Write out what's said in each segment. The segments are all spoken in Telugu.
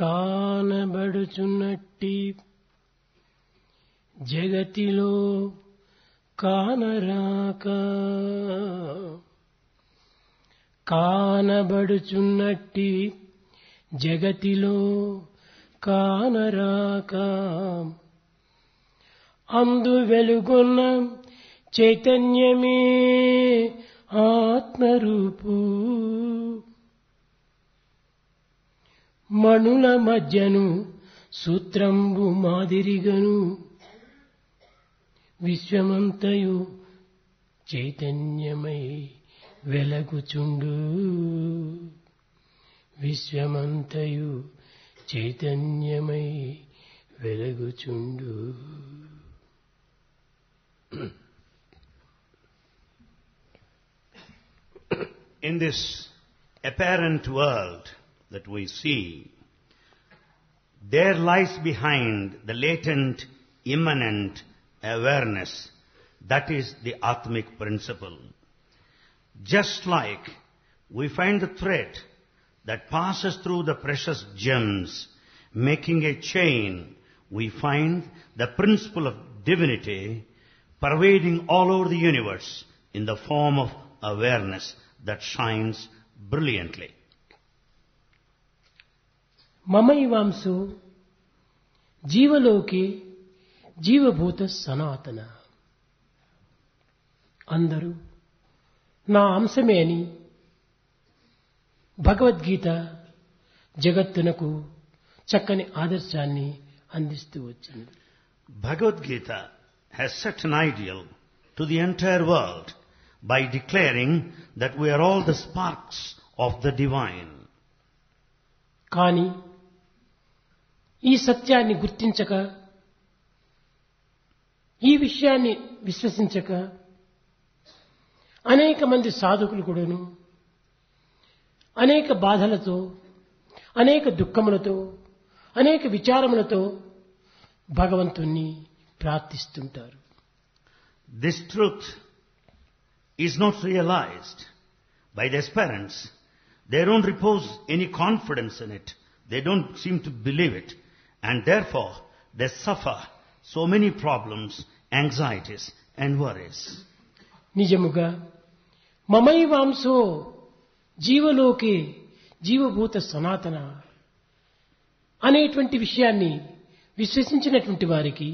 కానబడుచున్నట్టి జగతిలో కానరాక కానబడుచున్నట్టి జగతిలో కానరాక అందు వెలుగొన్న చైతన్యమే ఆత్మరూపు మణుల మధ్యను సూత్రంబు మాదిరిగను విశ్వమంతయు చైతన్యమై వెలగుచుండు విశ్వమంతయు చైతన్యమై వెలగుచుండు. In this apparent world that we see, there lies behind the latent, immanent awareness. That is the Atmic principle. Just like we find the thread that passes through the precious gems, making a chain, we find the principle of divinity pervading all over the universe in the form of awareness that shines brilliantly. మమైవాంసో జీవలోకే జీవభూత సనాతన. అందరూ నా అంశమే అని భగవద్గీత జగత్తునకు చక్కని ఆదర్శాన్ని అందిస్తూ వచ్చింది. Bhagavad Gita has set an ideal to the entire world by declaring that we are all the sparks of the divine. కానీ ఈ సత్యాన్ని గుర్తించక, ఈ విషయాన్ని విశ్వసించక అనేక మంది సాధకులు కూడాను అనేక బాధలతో, అనేక దుఃఖములతో, అనేక విచారములతో భగవంతుణ్ణి ప్రార్థిస్తుంటారు. This truth is not realized by the aspirants. They don't repose any confidence in it. They don't seem to believe it. And therefore, they suffer so many problems, anxieties and worries. నిజముగా మమైవాంసో జీవలోకే జీవభూత సనాతన అనేటువంటి విషయాన్ని విశ్వసించినటువంటి వారికి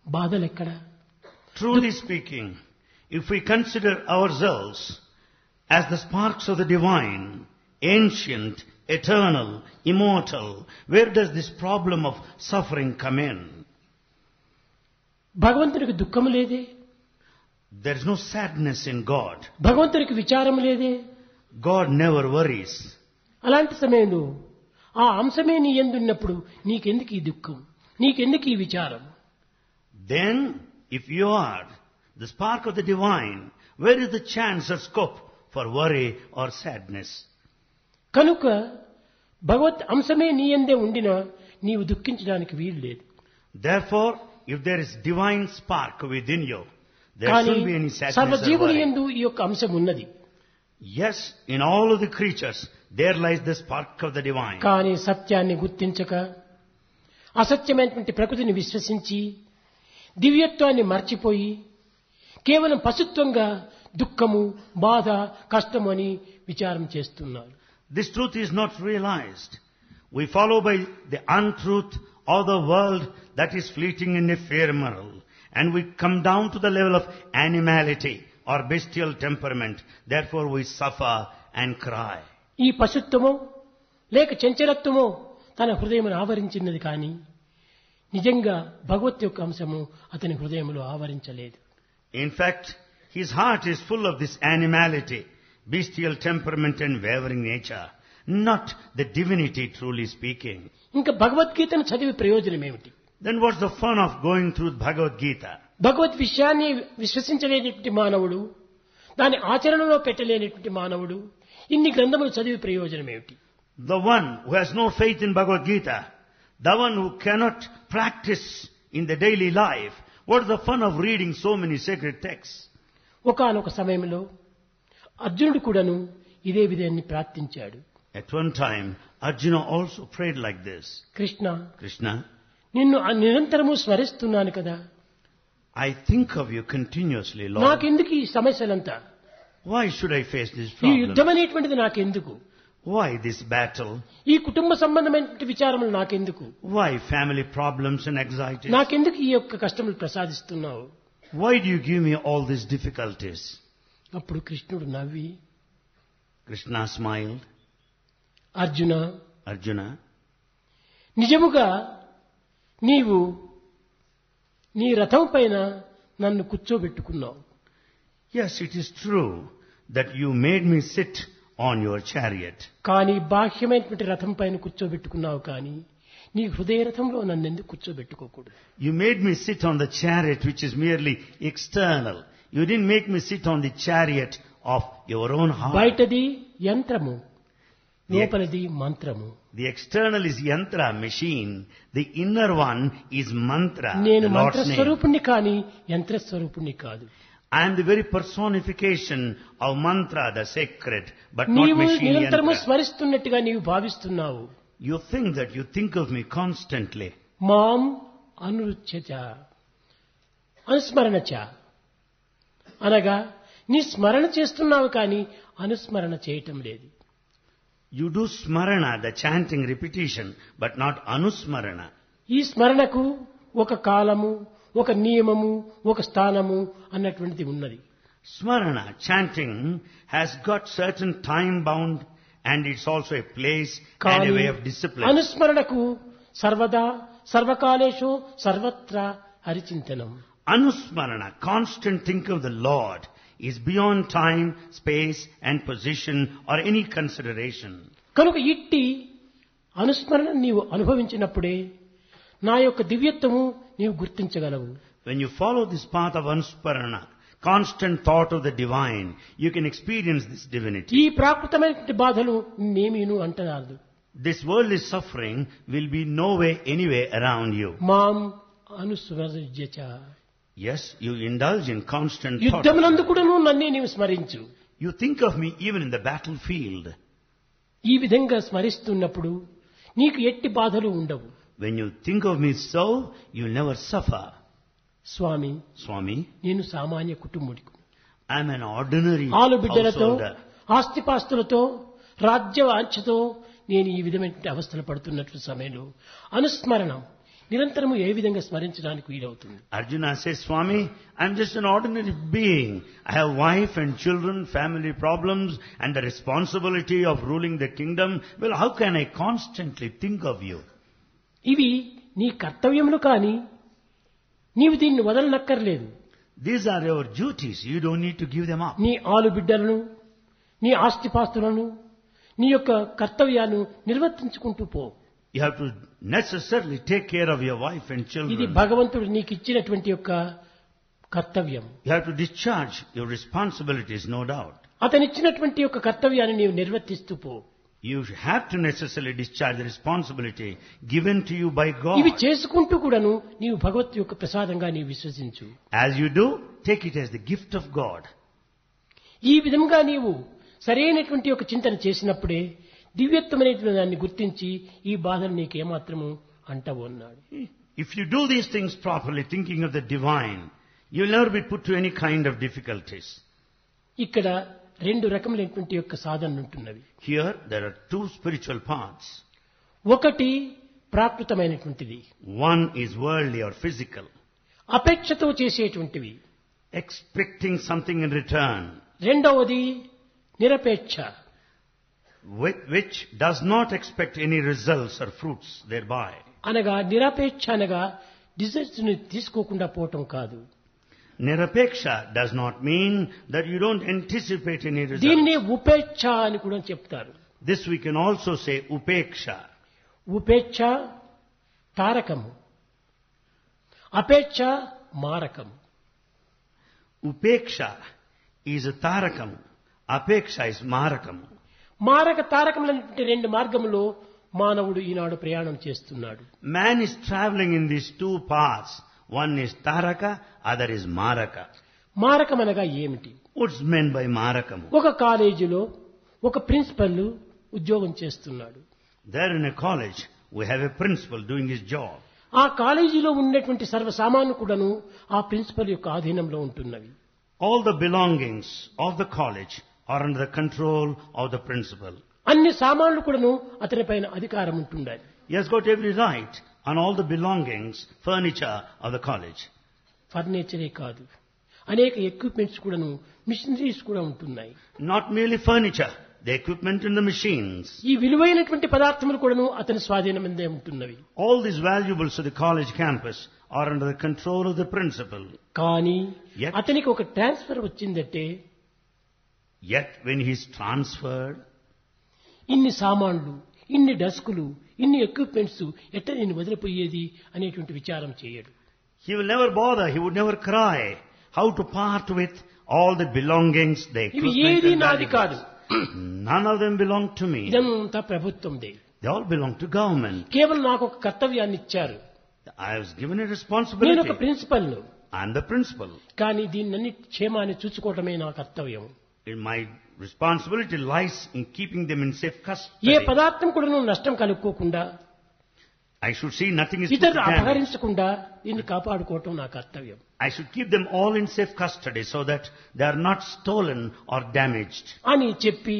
బాధలెక్కడ? Truly speaking, if we consider ourselves as the sparks of the divine, ancient, eternal, immortal, where does this problem of suffering come in? భగవంతునికి దుఃఖము లేదే, There is no sadness in God. భగవంతునికి విచారం లేదే. God never worries. అలాంటి సమయంలో ఆ అంశమే నీ యందున్నప్పుడు నీకెందుకు ఈ దుఃఖం, నీకెందుకు ఈ విచారం? Then, if you are the spark of the divine, where is the chance or scope for worry or sadness? కనుక భగవత్ అంశమే నీ యందే ఉండినా నీవు దుఃఖించడానికి వీలు లేదు. Therefore, if there is divine spark within you, there కానీ shouldn't be any sadness or సర్వజీవుల worry. యందు ఈ యొక్క అంశం ఉన్నది. Yes, in all of the creatures, there lies the spark of the divine. కానీ సత్యాన్ని గుర్తించక అసత్యమైనటువంటి ప్రకృతిని విశ్వసించి దివ్యత్వాన్ని మర్చిపోయి కేవలం పశుత్వంగా దుఃఖము, బాధ, కష్టము అని విచారం చేస్తున్నారు. This truth is not realized. We follow by the untruth or the world that is fleeting and ephemeral, and we come down to the level of animality or bestial temperament. Therefore we suffer and cry. ఈ పశుత్వమో లేక చంచలత్వమో తన హృదయమును ఆవరించినది కానీ నిజంగా భగవత్ యొక్క అంశము అతని హృదయములో ఆవరించలేదు. In fact, his heart is full of this animality, bestial temperament and wavering nature, not the divinity truly speaking. ఇంకా భగవద్గీతను చదివి ప్రయోజనం ఏమిటి? Then what's the fun of going through Bhagavad Gita? భగవద్ విషయాన్ని విశ్వసించలేనటువంటి మానవుడు, దాని ఆచరణలో పెట్టలేనటువంటి మానవుడు ఇన్ని గ్రంథములు చదివి ప్రయోజనం ఏమిటి? The one who has no faith in Bhagavad Gita, the one who cannot practice in the daily life, what's the fun of reading so many sacred texts? ఒకానొక సమయంలో అర్జునుడు కూడాను ఇదే విధంగా ప్రార్థించాడు. At one time, Arjuna also prayed like this. Krishna, Krishna, నిన్ను నిరంతరము స్మరిస్తున్నాను కదా, I think of you continuously, Lord. నాకెందుకు ఈ సమస్యలంతా, Why should I face this ఈ problem? యుద్ధం అనేటువంటిది నాకెందుకు, Why this battle? ఈ కుటుంబ సంబంధమైన విచారములు నాకెందుకు, Why family problems and anxieties? నాకెందుకు ఈ యొక్క కష్టములు ప్రసాదిస్తున్నావు. Why do you give me all these difficulties? అప్పుడు కృష్ణుడు నవ్వి, Krishna smiled. అర్జున, Arjuna, నిజముగా నీవు నీ రథం పైన నన్ను కూర్చోబెట్టుకున్నావు. yes, it is true that you made me sit on your chariot. కానీ బాహ్యమైనటువంటి రథం పైన కూర్చోబెట్టుకున్నావు, కానీ నీ హృదయ రథంలో నన్ను ఎందుకు కూర్చోబెట్టుకోకూడదు. You made me sit on the chariot which is merely external. You didn't make me sit on the chariot of your own heart. బయటది యంత్రము, లోపలిది మంత్రము. The external is yantra, machine. The inner one is mantra, నేను the Lord's name. మంత్రస్వరూపుణ్ణి కానీ యంత్రస్వరూపుణ్ణి కాదు. I am the very personification of mantra, the sacred, but not నీవు machine నిరంతరము yantra. స్మరిస్తున్నట్టుగా నీవు భావిస్తున్నావు. You think of me constantly. మాం అనురుచ్యచ అనుస్మరణచ అనగా నీ స్మరణ చేస్తున్నావు కానీ అనుస్మరణ చేయటం లేదు. You do smarana, the chanting repetition, but not anusmarana. ఈ స్మరణకు ఒక కాలము, ఒక నియమము, ఒక స్థానము అన్నటువంటిది ఉన్నది. Smarana, chanting, has got certain time bound and it's also a place and కానీ a way of discipline. అనుస్మరణకు సర్వదా సర్వకాలేషు సర్వత్రా హరిచింతనం. Anusmarana, constant think of the Lord, is beyond time, space and position or any consideration. కనుక ఇట్టి అనుస్మరణ నీవు అనుభవించినప్పుడే నా యొక్క దివ్యత్వము నీవు గుర్తించగలవు. When you follow this path of anusmarana, constant thought of the divine, you can experience this divinity. ఈ ప్రాకృతమైనటువంటి బాధలు నేమీను అంటరాదు. This worldly suffering will be no way, anyway around you. మాం అనుస్మరజ్యచ Yes, you indulge in constant thought. యుద్ధమునందు కూడాను నన్నే నీవు స్మరించు. You think of me even in the battlefield. ఈ విధంగా స్మరిస్తున్నప్పుడు నీకు ఎట్టి బాధలు ఉండవు. When you think of me so, you'll never suffer. Swamy, Swami, నేను సామాన్య కుటుంబుడికి, I'm an ordinary ఆలు బిడ్డలతో, householder. ఆస్తిపాస్తులతో, రాజ్యవాంఛతో నేను ఈ విధమైన అవస్థలు పడుతున్నటువంటి సమయంలో అనుస్మరణం నిరంతరము ఏ విధంగా స్మరించడానికి వీలవుతుంది. Arjuna says, Swami, I'm just an ordinary being. I have wife and children, family problems, and the responsibility of ruling the kingdom. Well, how can I constantly think of you? ఇవి నీ కర్తవ్యములు కానీ నీవు దీన్ని వదలనక్కర్లేదు. These are your duties. You don't need to give them up. నీ ఆలు బిడ్డలను, నీ ఆస్తిపాస్తులను, నీ యొక్క కర్తవ్యాన్ని నిర్వర్తించుకుంటూ పో. You have to necessarily take care of your wife and ఇది children. భగవంతుడు నీకు ఇచ్చినటువంటి యొక్క కర్తవ్యం. You have to discharge your responsibilities, no doubt. అతనిచ్చినటువంటి యొక్క కర్తవ్యాన్ని నీవు నిర్వర్తిస్తూ పో. You have to necessarily discharge the responsibility given to you by God. ఇవి చేసుకుంటూ కూడాను నీవు భగవత్ యొక్క ప్రసాదంగా నీవు విశ్వసించు. As you do, take it as the gift of God. ఈ విధంగా నీవు సరైనటువంటి ఒక చింతన చేసినప్పుడే దివ్యత్వమైనటువంటి దాన్ని గుర్తించి ఈ బాధను నీకేమాత్రము అంటవు అన్నాడు. If you do these things properly, thinking of the divine, you'll never be put to any kind of difficulties. ఇక్కడ రెండు రకములైనటువంటి యొక్క సాధనలు ఉంటున్నవి. Here, there are two spiritual paths. ఒకటి ప్రాకృతమైనటువంటిది, One is worldly or physical, అపేక్షతో చేసేటువంటివి. expecting something in return, రెండవది నిరపేక్ష, which does not expect any results or fruits thereby. అనగా నిరపేక్ష అనగా డిజైర్స్ ని తీసుకోకుండా పోవటం కాదు. Nirapeksha does not mean that you don't anticipate any results. దీన్ని ఉపేక్ష అని కూడా చెప్తారు. This we can also say upeksha. ఉపేక్ష తారకము, అపేక్ష మారకము. Upeksha is a tarakam. Apeksha is marakam. మారక తారకములైనటువంటి రెండు మార్గములో మానవుడు ఈనాడు ప్రయాణం చేస్తున్నాడు. Man is traveling in these two paths. One is taraka, other is maraka. మారకం అనగా ఏమిటి? What's meant by marakam? ఒక కాలేజీలో ఒక ప్రిన్సిపల్ ఉద్యోగం చేస్తున్నాడు. There in a college, we have a principal doing his job. ఆ కాలేజీలో ఉన్నటువంటి సర్వసామాన్లు కూడాను ఆ ప్రిన్సిపల్ యొక్క ఆధీనంలో ఉంటున్నవి. All the belongings of the college are under the control of the principal. అన్ని సామాన్లు కూడాను అతనిపైన అధికారం ఉంటుండాలి. He has got every right on all the belongings, furniture of the college. ఫర్నిచరే కాదు, అనేక ఎక్విప్మెంట్స్ కూడాను, మిషనరీస్ కూడా ఉంటున్నాయి. Not merely furniture, the equipment and the machines. ఈ విలువైనటువంటి పదార్థములు కూడాను అతని స్వాధీనమందే ఉంటున్నవి. All these valuables of the college campus are under the control of the principal. కానీ Yet- అతనికి ఒక ట్రాన్స్ఫర్ వచ్చిందంటే Yet when he is transferred, ఇన్ని సామాన్లు, ఇన్ని డస్కులు, ఇన్ని ఎక్విప్మెంట్స్ ఎట్ట నేను వదిలిపోయేది అనేటువంటి విచారం చేయడు. he will never bother, he would never cry how to part with all the belongings, the ఇవి equipment ఏది and నాది కాదు, valuables. None of them belong to me. ఇదంతా ప్రభుత్వందే. They all belong to government. కేవలం నాకు ఒక కర్తవ్యాన్ని ఇచ్చారు. I was given a నేను ఒక responsibility. ప్రిన్సిపల్ను. I'm the principal. కానీ దీన్ని క్షేమాన్ని చూసుకోవటమే నా కర్తవ్యం. My responsibility lies in keeping them in safe A custody. పదార్థం కూడా నువ్వు నష్టం కలుక్కోకుండా, I should see nothing is put to ఇతరులు damage. అపహరించకుండా దీన్ని కాపాడుకోవటం నా కర్తవ్యం I should keep them all in safe custody so that they are not stolen or damaged. అని చెప్పి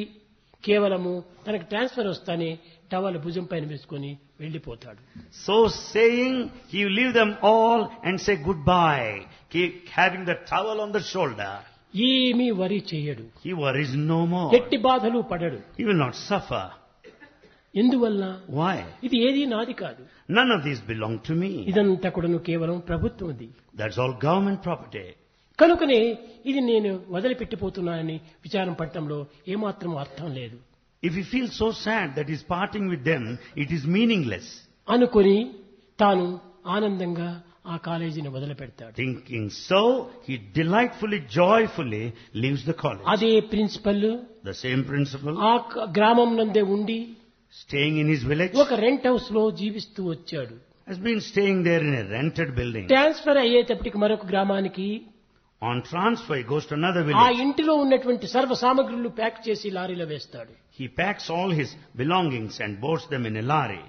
కేవలము తనకు ట్రాన్స్ఫర్ వస్తానే టవల్ భుజం పైన వేసుకొని వెళ్లిపోతాడు. So saying, he will leave them all and say goodbye, keep having the towel on the shoulder. ఏమీ వరి చేయడు, He worries no more. ఎట్టి బాధలు పడడు. He will not suffer. ఎందువల్ల? Why? ఇది ఏది నాది కాదు, None of these belong to me. ఇదంతా కూడాను కేవలం ప్రభుత్వంది. That's all government property. కనుకనే ఇది నేను వదిలిపెట్టిపోతున్నానని విచారం పడటంలో ఏమాత్రం అర్థం లేదు If he feels so sad that he's parting with them, it is meaningless. అనుకొని తాను ఆనందంగా ఆ కాలేజీని వదిలిపెడతాడు. Thinking so, he delightfully, joyfully leaves the college. అదే ప్రిన్సిపల్ The same principal, ఆ గ్రామం నందే ఉండి staying in his village, ఒక రెంట్ హౌస్ లో జీవిస్తూ వచ్చాడు. has been staying there in a rented building. Transfer అయ్యేటప్పటికి మరొక గ్రామానికి On transfer, he goes to another ఆ village. ఇంటిలో ఉన్నటువంటి సర్వ సామగ్రులు ప్యాక్ చేసి లారీలో వేస్తాడు. He packs all his belongings and boards them in a lorry.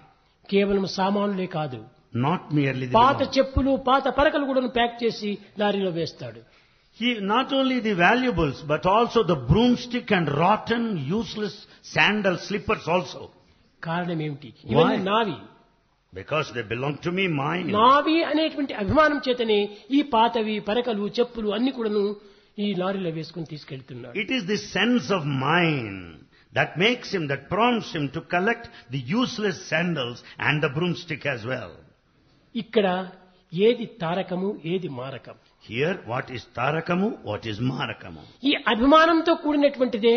కేవలం సామానులే కాదు, Not merely the పాత belongings. చెప్పులు, పాత పరకలు కూడా ప్యాక్ చేసి లారీలో వేస్తాడు. He, not only the valuables, but also the broomstick and rotten, useless sandal slippers also. కారణం ఏమిటి? ఇవన్నీ Why? నావి. Because they belong to me, mine. నావి అనేటువంటి అభిమానం చేతనే ఈ పాతవి, పరకలు, చెప్పులు అన్ని కూడాను ఈ లారీలో వేసుకుని తీసుకెళ్తున్నాడు. It is the sense of mine that makes him, that prompts him to collect the useless sandals and the broomstick as well. ఇక్కడ ఏది తారకము, ఏది మారకం? Here, what is tarakamu, what is marakamu? ఈ అభిమానంతో కూడినటువంటిదే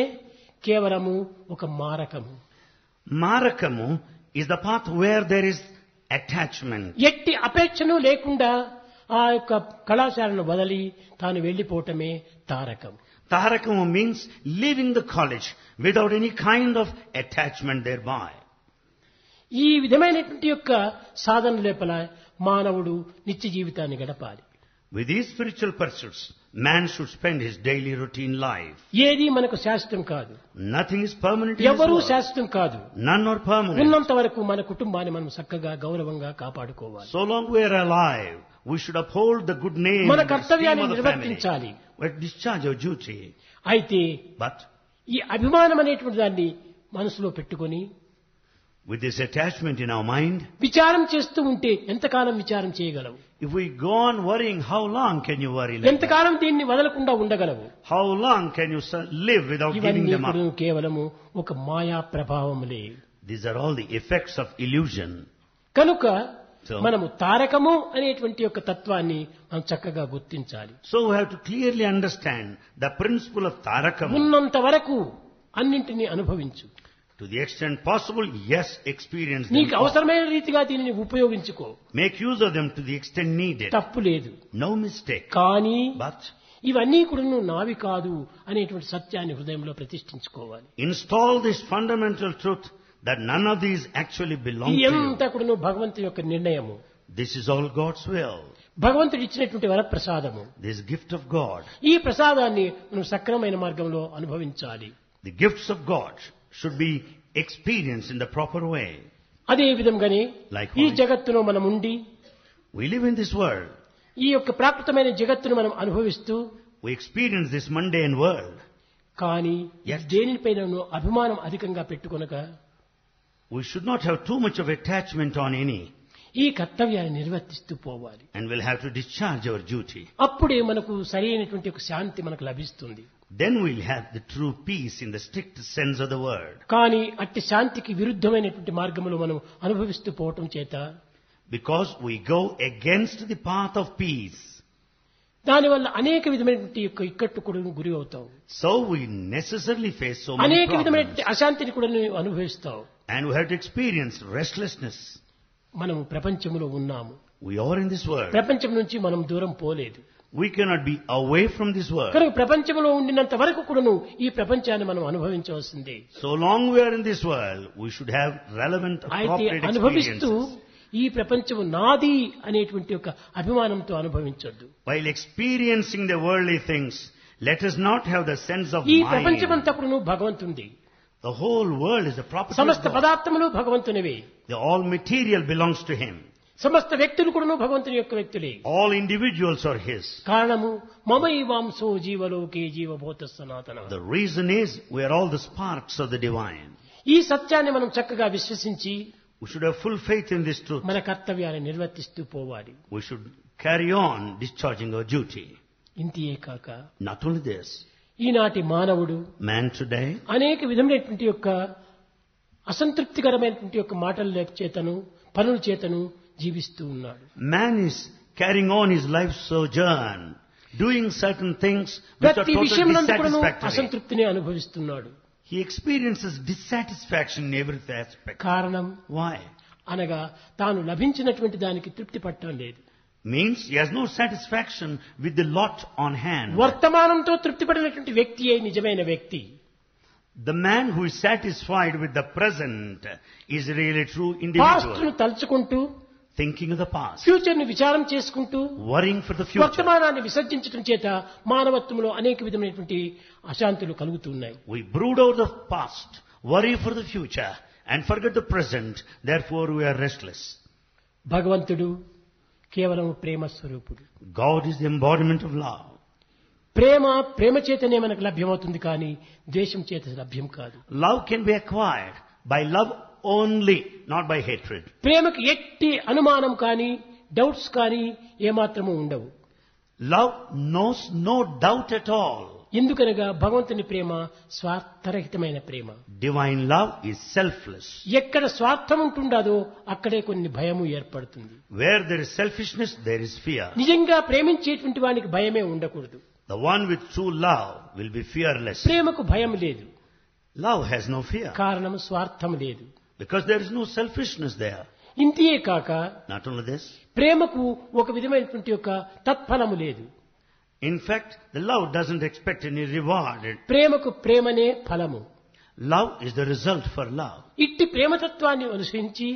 కేవలము ఒక మారకము. Marakamu is the path where there is attachment. ఎట్టి అపేక్షను లేకుండా ఆ యొక్క కళాశాలను వదిలి తాను వెళ్లిపోవటమే Tarakam. Tarakamu means leaving the college without any kind of attachment thereby. ఈ విధమైనటువంటి యొక్క సాధన లోపల మానవుడు నిత్య జీవితాన్ని గడపాలి. With these spiritual pursuits, man should spend his daily routine life. ఏది మనకు శాశ్వతం కాదు, Nothing is permanent in this ఎవరూ world. శాశ్వతం కాదు. None are permanent. ఉన్నంత వరకు మన కుటుంబాన్ని మనం చక్కగా గౌరవంగా కాపాడుకోవాలి. So long we are alive, we should uphold the good name మన and esteem కర్తవ్యాన్ని of the family. నిర్వర్తించాలి. We discharge our duty. అయితే But ఈ అభిమానం అనేటువంటి దాన్ని మనసులో పెట్టుకొని with this attachment in our mind, విచారం చేస్తూ ఉంటే ఎంతకాలం విచారం చేయగలవు? if we go on worrying, how long can you worry like that? ఎంతకాలం దీన్ని వదలకుండా ఉండగలవు? How long can you live without giving ఇవన్నీ them up? కూడా కేవలము ఒక మాయా ప్రభావములే. These are all the effects of illusion. కనుక So- మనము తారకము అనేటువంటి యొక్క తత్వాన్ని మనం చక్కగా గుర్తించాలి. So we have to clearly understand the principle of tarakamu. ఉన్నంత వరకు అన్నింటినీ అనుభవించు. To the extent possible, yes, experience them. నీకు all. అవసరమైన రీతిగా దీనిని ఉపయోగించుకో, Make use of them to the extent needed. తప్పు లేదు. No mistake. కానీ But ఇవన్నీ కూడా నావి కాదు అనేటువంటి సత్యాన్ని హృదయంలో ప్రతిష్ఠించుకోవాలి. install this fundamental truth that none of these actually belong ఇది to you. ఎంత కూడా భగవంతుని యొక్క నిర్ణయము, This is all God's will. భగవంతుడు ఇచ్చినటువంటి వరప్రసాదము. This gift of God. ఈ ప్రసాదాన్ని మనం సక్రమైన మార్గంలో అనుభవించాలి. The gifts of God should be experience in the proper way. అదే విధంగానే Likewise. ఈ జగత్తులో మనం ఉండి We live in this world. ఈ యొక్క ప్రాకృతమైన జగత్తును మనం అనుభవిస్తూ We experience this mundane world. కానీ Yes. దేనిపైన అభిమానం అధికంగా పెట్టుకొనక We should not have too much of attachment on any, ఈ కర్తవ్యాన్ని నిర్వర్తిస్తూ పోవాలి. and we'll have to discharge our duty. అప్పుడే మనకు సరైనటువంటి ఒక శాంతి మనకు లభిస్తుంది. Then we'll have the true peace in the strict sense of the word. కానీ అట్టి శాంతికి విరుద్ధమైనటువంటి మార్గములు మనం అనుభవిస్తూ పోవటం చేత Because we go against the path of peace. దానివల్ల అనేక విధమైనటువంటి యొక్క ఇక్కట్టు కూడా గురి అవుతావు. So we necessarily face so many అనేక problems. విధమైనటువంటి అశాంతిని కూడా నువ్వు అనుభవిస్తావు. And we have to experience restlessness. మనము ప్రపంచంలో ఉన్నాము. We are in this world. ప్రపంచం నుంచి మనం దూరం పోలేదు. We cannot be away from this world. కనుక ప్రపంచంలో ఉండినంత వరకు కూడాను ఈ ప్రపంచాన్ని మనం అనుభవించవలసిందే. So long we are in this world, we should have relevant, అయితే appropriate అనుభవిస్తూ experiences. ఈ ప్రపంచము నాది అనేటువంటి ఒక అభిమానంతో అనుభవించొద్దు. While experiencing the worldly things, let us not have the sense of ఈ mine. ప్రపంచమంతా కూడాను భగవంతునిది. The whole world is the property of సమస్త God. పదార్థములు భగవంతునివే. The all material belongs to Him. సమస్త వ్యక్తులు కూడాను భగవంతుని యొక్క వ్యక్తులే. All individuals are His. కారణము మమైవాంసో జీవలోకే జీవభూత సనాతన. The reason is we are all the sparks of the divine. ఈ సత్యాన్ని మనం చక్కగా విశ్వసించి We should have full faith in this truth. మన కర్తవ్యాన్ని నిర్వర్తిస్తూ పోవాలి. We should carry on discharging our duty. ఇంతియే కాక Not only this, ఈనాటి మానవుడు man today అనేక విధమైనటువంటి యొక్క అసంతృప్తికరమైనటువంటి యొక్క మాటల చేతను పనుల చేతను జీవిస్తూ ఉన్నాడు. man is carrying on his life sojourn, doing certain things which are ప్రతి totally విషయంలో dissatisfactory. అసంతృప్తిని అనుభవిస్తున్నాడు. He experiences dissatisfaction in every aspect. కారణం Why? అనగా తాను లభించినటువంటి దానికి తృప్తి పట్టడం లేదు. Means he has no satisfaction with the lot on hand. వర్తమానంతో తృప్తి పడినటువంటి వ్యక్తియే నిజమైన వ్యక్తి. The man who is satisfied with the present is really true past ను individual. తలుచుకుంటూ Thinking of the past, future ని విచారం చేసుకుంటూ worrying for the future. వర్తమానాన్ని విసర్జించడం చేత మానవత్వంలో అనేక విధమైనటువంటి అశాంతులు కలుగుతున్నాయి. We brood over the past, worry for the future, and forget the present. Therefore we are restless. భగవంతుడు కేవలం ప్రేమ స్వరూపుడు. God is the embodiment of love. ప్రేమ చేతనే మనకు లభ్యమవుతుంది కానీ ద్వేషం చేత లభ్యం కాదు. Love can be acquired by love only, not by hatred. ప్రేమకు ఎట్టి అనుమానం కానీ డౌట్స్ కానీ ఏమాత్రము ఉండవు. Love knows no doubt at all. ఎందుకనగా భగవంతుని ప్రేమ స్వార్థరహితమైన ప్రేమ. Divine love is selfless. ఎక్కడ స్వార్థం ఉంటుండదో అక్కడే కొన్ని భయము ఏర్పడుతుంది. Where there is selfishness, there is fear. నిజంగా ప్రేమించేటువంటి వానికి భయమే ఉండకూడదు. The one with true love will be fearless. ప్రేమకు భయం లేదు. Love has no fear. కారణం స్వార్థం లేదు. Because there is no selfishness there. ఇంతియే కాక Not only this, ప్రేమకు ఒక విధమైనటువంటి యొక్క తత్ఫలము లేదు. in fact, the love doesn't expect any reward. ప్రేమకు ప్రేమనే ఫలము. Love is the result for love. ఇట్టి ప్రేమతత్వాన్ని అనుసరించి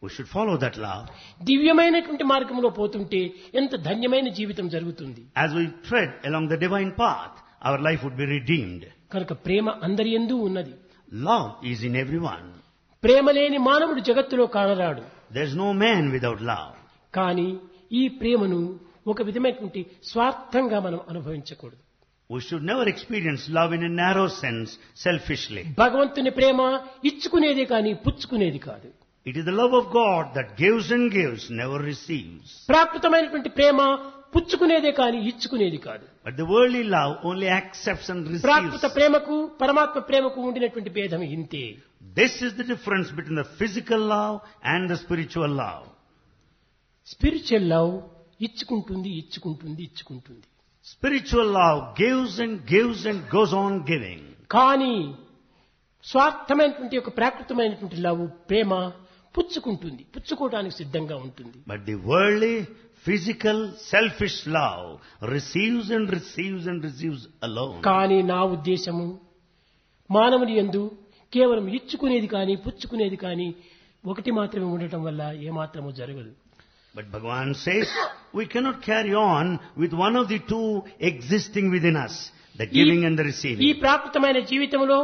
We should follow that love. దివ్యమైనటువంటి మార్గంలో పోతుంటే ఎంత ధన్యమైన జీవితం జరుగుతుంది. As we tread along the divine path, our life would be redeemed. కనుక ప్రేమ అందరి యందు ఉన్నది. Love is in everyone. ప్రేమ లేని మానవుడు జగత్తులో కానరాడు. There is no man without love. కానీ ఈ ప్రేమను ఒక విధమైనటువంటి స్వార్థంగా మనం అనుభవించకూడదు. We should never experience love in a narrow sense, selfishly. భగవంతుని ప్రేమ ఇచ్చుకునేదే కానీ పుచ్చుకునేది కాదు. It is the love of God that gives and gives, never receives. ప్రాకృతమైనటువంటి ప్రేమ పుచ్చుకునేదే కానీ ఇచ్చుకునేది కాదు. But the worldly love only accepts and Prakrit receives. ప్రేమకు పరమాత్మ ప్రేమకు ఉండినటువంటి భేదం ఇంతే. This is the difference between the physical love and the spiritual love. Spiritual love ఇచ్చుకుంటుంది ఇచ్చుకుంటుంది ఇచ్చుకుంటుంది. Spiritual love gives and gives and goes on giving. కానీ స్వార్థమైనటువంటి ఒక ప్రాకృతమైనటువంటి లవ్ ప్రేమ పుచ్చుకుంటుంది, పుచ్చుకోవడానికి సిద్ధంగా ఉంటుంది. But the worldly, physical, selfish love receives and receives and receives alone. కానీ నా ఉద్దేశము మానవుని యందు కేవలం ఇచ్చుకునేది కానీ పుచ్చుకునేది కానీ ఒకటి మాత్రమే ఉండటం వల్ల ఏమాత్రము జరగదు. But Bhagavan says we cannot carry on with one of the two existing within us, the giving and the ఈ receiving. ప్రాకృతమైన జీవితంలో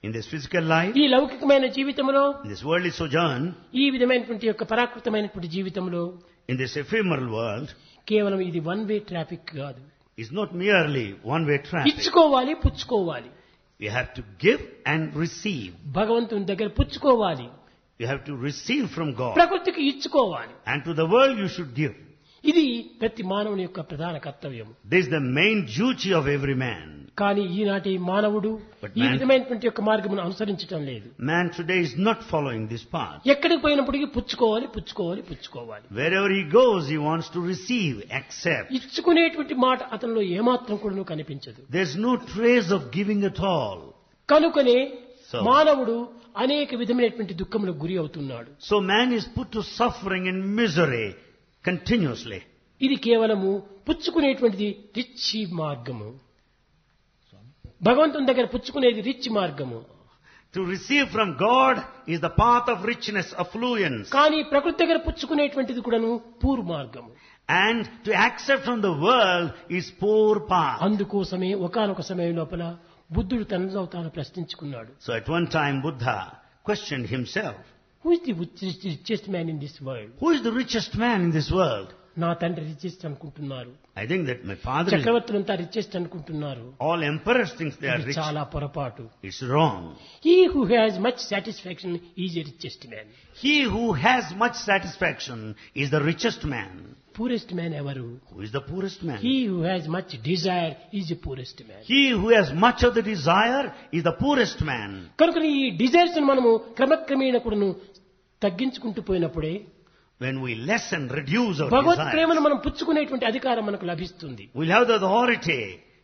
In this physical life, ఈ లౌకికమైన జీవితంలో, in this worldly sojourn, ఈ విధమైనటువంటి యొక్క పరాకృతమైనటువంటి జీవితంలో in this ephemeral world, కేవలం ఇది వన్ వే ట్రాఫిక్ కాదు. is not merely one-way traffic. ఇచ్చుకోవాలి, పుచ్చుకోవాలి. You have to give and receive. భగవంతుని దగ్గర పుచ్చుకోవాలి, You have to receive from God. ప్రకృతికి ఇచ్చుకోవాలి. And to the world you should give. ఇది ప్రతి మానవుని యొక్క ప్రధాన కర్తవ్యం. This is the main duty of every man. కానీ ఈనాటి మానవుడు But ఈ man- విధమైనటువంటి యొక్క మార్గమును అనుసరించడం లేదు. Man today is not following this path. ఎక్కడికి పోయినప్పటికీ పుచ్చుకోవాలి, పుచ్చుకోవాలి, పుచ్చుకోవాలి. Wherever he goes, he wants to receive, accept. ఇచ్చుకునేటువంటి మాట అతనిలో ఏమాత్రం కూడా కనిపించదు. There's no trace of giving at all. కనుకనే So- మానవుడు అనేక విధమైనటువంటి దుఃఖములకు గురి అవుతున్నాడు. So man is put to suffering and misery continuously. ఇది కేవలము పుచ్చుకునేటువంటిది రిచ్ మార్గము. భగవంతుని దగ్గర పుచ్చుకునేది రిచ్ మార్గము. To receive from God is the path of richness, affluence. కానీ ప్రకృతి దగ్గర పుచ్చుకునేటువంటిది కూడాను పూర్ మార్గము. And to accept from the world is poor path. అందుకోసమే ఒకానొక సమయం లోపల బుద్ధుడు తనలో తాను ప్రశ్నించుకున్నాడు. So at one time Buddha questioned himself. Who is the richest man in this world? Who is the richest man in this world? నా తండ్రి రిచెస్ట్ అనుకుంటున్నారు, I think that my father is, చక్రవర్తులంతా రిచెస్ట్ అనుకుంటున్నారు. all emperors think they are ఇది rich. చాలా పొరపాటు. It's wrong. He who has much satisfaction is a richest man. He who has much satisfaction is the richest man. Poorest man ఎవరు? Who is the poorest man? He who has much Dzire is a poorest man. He who has much of the desire is the poorest man. కనుక ఈ డిజైర్స్ మనము క్రమక్రమేణ కూడాను తగ్గించుకుంటూ పోయినప్పుడే When we lessen, reduce our Bhagwat desires, ప్రేమను మనం పుచ్చుకునేటువంటి అధికారం మనకు లభిస్తుంది. we'll have the authority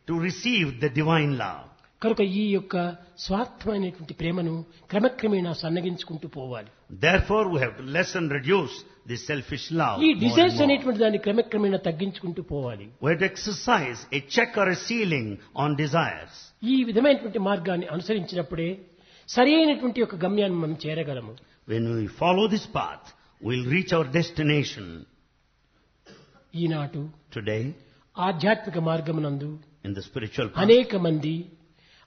to receive the divine love. కనుక ఈ యొక్క స్వార్థమైనటువంటి ప్రేమను క్రమక్రమేణా సన్నగించుకుంటూ పోవాలి. Therefore, we have to lessen, reduce this selfish love. ఈ more and డిజైర్స్ more. అనేటువంటి దాన్ని క్రమక్రమేణా తగ్గించుకుంటూ పోవాలి. We have to exercise a check or a ceiling on desires. ఈ విధమైనటువంటి మార్గాన్ని అనుసరించినప్పుడే సరి అయినటువంటి యొక్క గమ్యాన్ని మనం చేరగలము. When we follow this path, we'll reach our destination. Eenadu Today, ఆధ్యాత్మిక మార్గమునందు in the spiritual path, అనేక మంది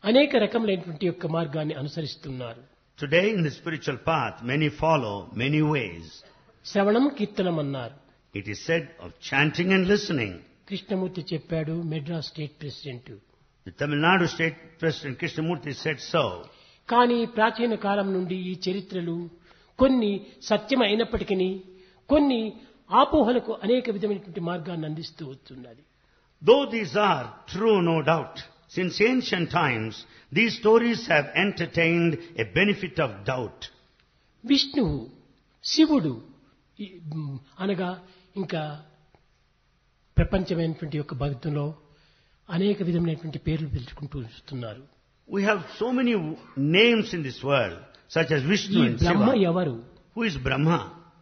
అనేక రకములైనటువంటి యొక్క మార్గాన్ని అనుసరిస్తున్నారు. today in the spiritual path, many follow many ways. శ్రవణం కీర్తనం అన్నారు. It is said of chanting and listening. Krishnamurthy చెప్పాడు, Madras state president. The Tamil Nadu State President Krishnamurti said so. కానీ ప్రాచీన కాలం నుండి ఈ చరిత్రలు కొన్ని సత్యం అయినప్పటికీ కొన్ని ఆపోహలకు అనేక విధమైనటువంటి మార్గాన్ని అందిస్తూ వస్తున్నది. Though these are true, no doubt, since ancient times, these stories have entertained a benefit of doubt. విష్ణువు, శివుడు అనగా ఇంకా ప్రపంచమైనటువంటి యొక్క భక్తుల్లో అనేక విధమైనటువంటి పేర్లు పిలుచుకుంటూ వస్తున్నారు. We have so many names in this world, such as ఈ Vishnu and బ్రహ్మ Shiva. ఎవరు? Who is Brahma?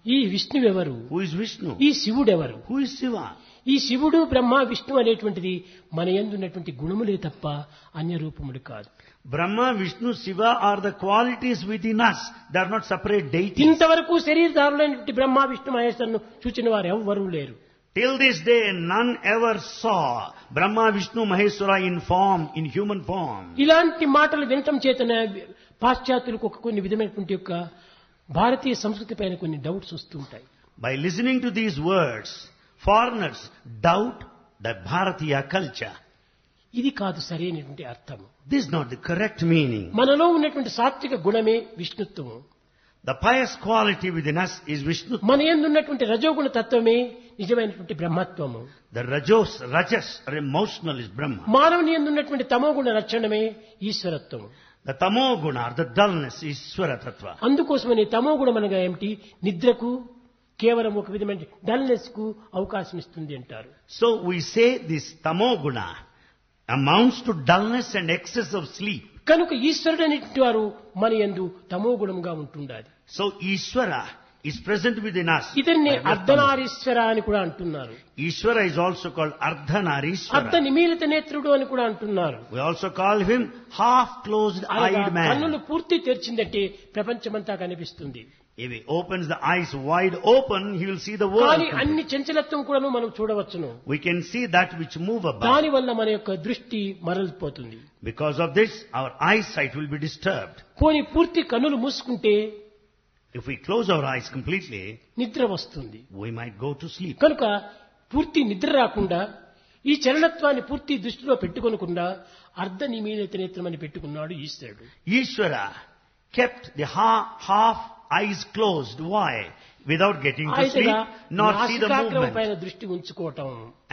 ఈ విష్ణువు ఎవరు? Who is Vishnu? ఈ శివుడెవరు? Who is Shiva? ఈ శివుడు, బ్రహ్మ, విష్ణు అనేటువంటిది మన యందున్నటువంటి గుణములే తప్ప అన్య రూపములు కాదు. Brahma, Vishnu, Shiva are the qualities within us. They are not separate deities. ఇంతవరకు శరీరధారులైనటువంటి బ్రహ్మ, విష్ణు, మహేశ్వరును చూచిన వారు ఎవ్వరూ లేరు. Till this day, none ever saw Brahma, Vishnu, Maheshwara in form, in human form. ఇలాంటి మాటలు వినటం చేతనే పాశ్చాత్యులకు కొన్ని విధమైనటువంటి యొక్క భారతీయ సంస్కృతి పైన కొన్ని డౌట్స్ వస్తుంటాయి. By listening to these words, foreigners doubt the Bharatiya culture. ఇది కాదు సరైనటువంటి అర్థం. This is not the correct meaning. మనలో ఉన్నటువంటి సాత్విక గుణమే విష్ణుత్వము. The pious quality within us is Vishnu. మన యందు ఉన్నటువంటి రజోగుణ తత్వమే నిజమైనటువంటి బ్రహ్మత్వము. The rajas or emotional is Brahma. మానవుని యందు ఉన్నటువంటి తమోగుణ లక్షణమే ఈశ్వరత్వము. The tamoguna or the dullness is Swara Tattva. అందుకోసమని తమోగుణం అనగా ఏమిటి? నిద్రకు కేవలం ఒక విధమైన డల్నెస్ కు అవకాశం ఇస్తుంది అంటారు. So we say this tamoguna amounts to dullness and excess of sleep. కనుక ఈశ్వరుడు అనేటువంటి వారు మన యందు తమోగుణంగా ఉంటుండాలి. So Ishvara is present within us. ఇతన్ని by way of అర్ధనారీశ్వర అని కూడా అంటున్నారు. tamo. Ishvara is also called అర్ధ Ardhanarishvara. నిమీలిత నేత్రుడు అని కూడా అంటున్నారు. We also call him half-closed-eyed అనగా man. కన్నులు పూర్తి తెరిచిందంటే ప్రపంచమంతా కనిపిస్తుంది. If he opens the eyes wide open, he will see the world. కానీ అన్ని చంచలత్వం కూడాను మనం చూడవచ్చును. We can see that which move about. దాని వల్ల మన యొక్క దృష్టి మరలిపోతుంది. Because of this, our eyesight will be disturbed. పోని పూర్తి కన్నులు మూసుకుంటే If we close our eyes completely, నిద్ర వస్తుంది. we might go to sleep. కనుక పూర్తి నిద్ర రాకుండా ఈ చలనత్వాన్ని పూర్తి దృష్టిలో పెట్టుకొనకుండా అర్ధ నిమీలిత నేత్రమని పెట్టుకున్నాడు ఈశ్వరుడు. Ishvara kept the half eyes closed. Why? Without getting to sleep, nor see the నాసికాగ్రం పైన movement. దృష్టి ఉంచుకోవటం.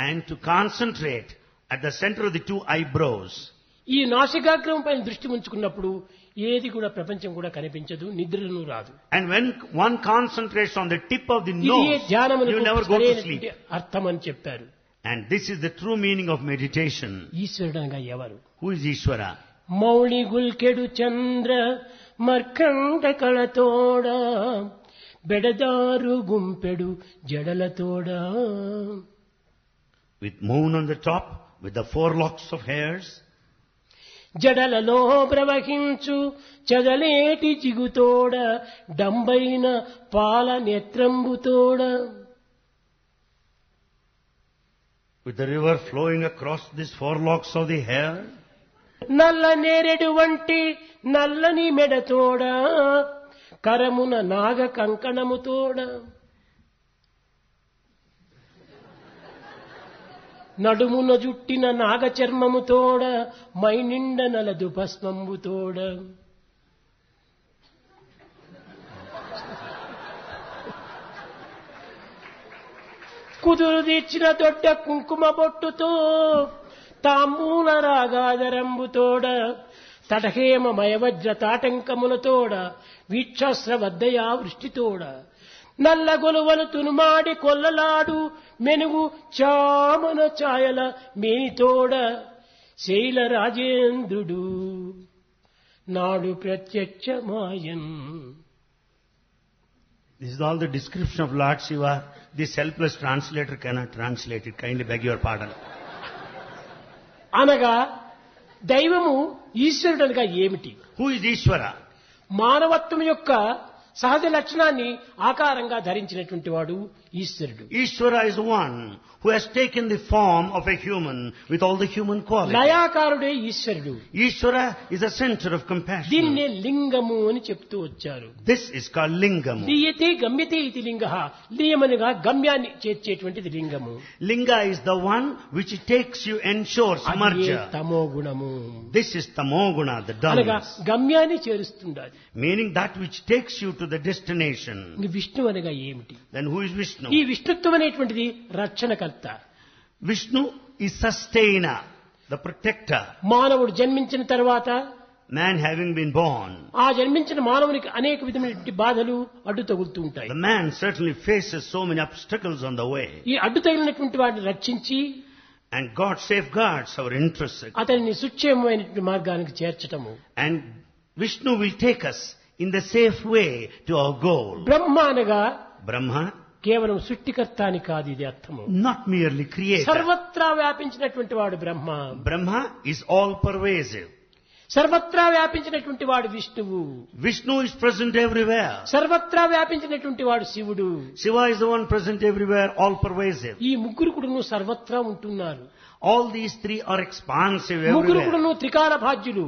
And to concentrate at the center of the two eyebrows. ఈ నాసికాగ్రం పైన దృష్టి ఉంచుకున్నప్పుడు ఏది కూడా ప్రపంచం కూడా కనిపించదు, నిద్రను రాదు. And when one concentrates on the tip of the ఇది nose, ధ్యానమునకు you never go to sleep. సరైనటువంటి అర్థం అని చెప్పారు. And this is the true meaning of meditation. ఈశ్వరుడు అనగా ఎవరు? Who is Ishvara? Mouli గుల్కెడు Chandra మర్కండ కళతోడ బెడదారు గుంపెడు జడలతోడ. With moon on the top, with the 4 locks of hairs, జడలలో ప్రవహించు చదలేటి జిగుతోడ డంబైన పాల నేత్రంబుతోడ. with the river flowing across these 4 locks of the hair, నల్ల నేరెడు వంటి నల్లని మెడతోడ కరమున నాగ కంకణముతోడ. నడుమున జుట్టిన నాగ చర్మముతోడ మైనిండ నలదు భస్మంబుతోడ. కుదురు తీర్చిన దొడ్డ కుంకుమ బొట్టుతో తాంబూల రాగాదరంబుతోడ తటహేమ మయవజ్ర తాటంకములతోడ వీక్షాస్ర వద్దయా వృష్టితోడ నల్ల గొలువలు తునుమాడి కొల్లలాడు మెనుగు చామన ఛాయల మేనితోడ శైల రాజేంద్రుడు నాడు ప్రత్యక్షమాయన్. this is all the description of Lord Shiva. This helpless translator cannot translate it. Kindly beg your pardon. అనగా దైవము ఈశ్వరుడు అనగా ఏమిటి? Who is Ishvara? మానవత్వం యొక్క సహజ లక్షణాన్ని ఆకారంగా ధరించినటువంటి వాడు ఈశ్వరుడు. Ishvara is one who has taken the form of a human with all the human qualities. లయాకారుడే ఈశ్వరుడు. Ishvara is a center of compassion. దీన్నే లింగము అని చెప్తూ వచ్చారు. This is called Lingam. లీయతే గమ్యతే ఇది లింగ. లీయమనగా గమ్యాన్ని చేర్చేటువంటిది లింగము. Linga is the one which takes you, ensures అదే merger. తమో గుణము. This is tamoguna, the అనగా dullness. గమ్యాన్ని చేరుస్తుండాలి. Meaning that which takes you to the destination. ఇంక విష్ణు అనగా ఏమిటి? Then who is Vishnu? ఈ విష్ణుత్వం అనేటువంటిది రక్షణకర్త. Vishnu is sustainer, the protector. మానవుడు జన్మించిన తర్వాత Man having been born, ఆ జన్మించిన మానవునికి అనేక విధమైనటువంటి బాధలు అడ్డు తగులుతూ ఉంటాయి. the man certainly faces so many obstacles on the way. ఈ అడ్డు తగిలినటువంటి వాటిని రక్షించి And God safeguards our interests. అతనిని సుక్షేమమైనటువంటి మార్గానికి చేర్చటము. And Vishnu will take us in the safe way to our goal. బ్రహ్మ అనగా Brahma, కేవలం సృష్టికర్త అని కాదు ఇది అర్థము. not merely creator. సర్వత్రా వ్యాపించినటువంటి వాడు బ్రహ్మ. Brahma is all pervasive. సర్వత్రా వ్యాపించినటువంటి వాడు విష్ణువు. Vishnu is present everywhere. సర్వత్రా వ్యాపించినటువంటి వాడు శివుడు. Shiva is the one present everywhere, all pervasive. ఈ ముగ్గురు కూడాను సర్వత్రా ఉంటున్నారు. All these three are expansive ముగ్గురు everywhere. కూడాను త్రికాల భాజ్యులు,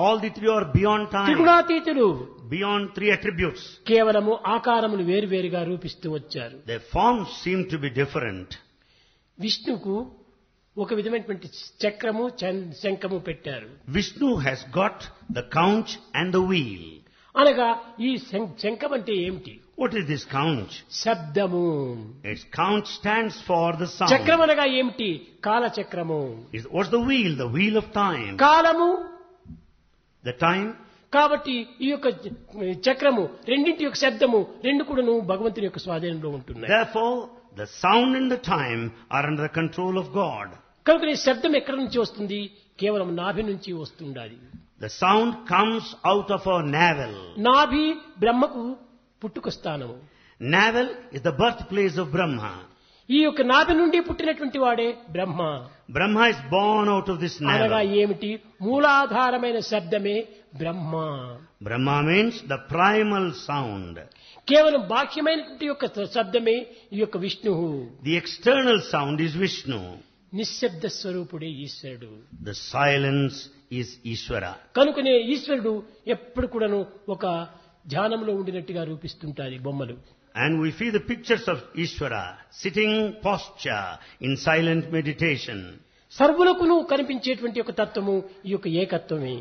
All the three are beyond time, త్రిగుణాతీతులు. beyond 3 attributes. కేవలము ఆకారములు వేరువేరుగా రూపిస్తూ వచ్చారు. Their forms seem to be different. విష్ణుకు ఒక విధమైనటువంటి చక్రము శంఖము పెట్టారు. Vishnu has got the conch and the wheel. అనగా ఈ శంఖం అంటే ఏమిటి? What is this conch? శబ్దము. Its conch stands for the చక్రం sound. అనగా ఏమిటి? కాలచక్రము. What's the wheel? The wheel of time. కాలము. The time. కాబట్టి ఈ యొక్క చక్రము రెండింటి యొక్క శబ్దము రెండు కూడాను భగవంతుని యొక్క స్వాధీనంలో ఉంటున్నాయి. Therefore, the sound and the time are under the control of God. కనుక ఈ శబ్దం ఎక్కడి నుంచి వస్తుంది? కేవలం నాభి నుంచి వస్తుండాలి. The sound comes out of our navel. నాభి బ్రహ్మకు పుట్టుక స్థానము. Navel is the birthplace of Brahma. ఈ యొక్క నాభి నుండి పుట్టినటువంటి వాడే బ్రహ్మ. Brahma is born out of this అనగా navel. ఏమిటి? మూలాధారమైన శబ్దమే బ్రహ్మ. Brahma means the primal sound. కేవలం బాహ్యమైనటువంటి యొక్క శబ్దమే ఈ యొక్క విష్ణువు. The external sound is Vishnu. నిశ్శబ్ద స్వరూపుడే ఈశ్వరుడు. The silence is Ishvara. కనుకనే ఈశ్వరుడు ఎప్పుడు కూడాను ఒక ధ్యానంలో ఉండినట్టుగా రూపిస్తుంటారు బొమ్మలు. And we see the pictures of Ishvara sitting posture in silent meditation. సర్వులకును కనిపించేటువంటి ఒక తత్వము ఈ యొక్క ఏకత్వమే.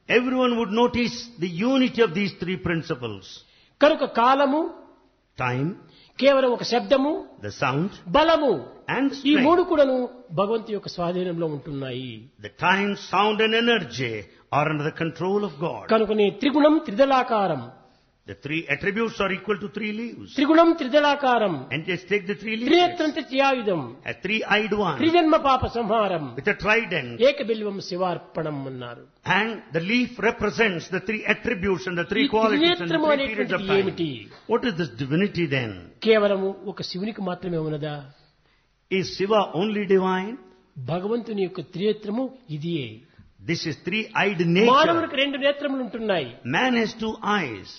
Everyone would notice the unity of these three principles. కనుక కాలము, Time, కేవలం ఒక శబ్దము, the sound, బలము, and ఈ మూడు strength. కూడాను భగవంతు యొక్క స్వాధీనంలో ఉంటున్నాయి. The time, sound and energy are under the control of God. కనుకనే త్రిగుణం త్రిదళాకారం. The three attributes are equal to three leaves. త్రిగుణం త్రిదళాకారం. And just take the three leaves. త్రినేత్రం త్రియాయుధం. A three-eyed one త్రిజన్మ పాప సంహారం. with a trident. ఏకబిల్వం శివార్పణం అన్నారు. And the leaf represents the three attributes and the three ఈ qualities and the త్రినేత్రము three periods of అనేటువంటిది ఏమిటి? time. What is this divinity then? కేవలము ఒక శివునికి మాత్రమే ఉన్నదా? Is Shiva only divine? భగవంతుని యొక్క త్రినేత్రము ఇదియే. This is three-eyed nature. మానవునికి రెండు నేత్రములు ఉంటున్నాయి. Man has two eyes.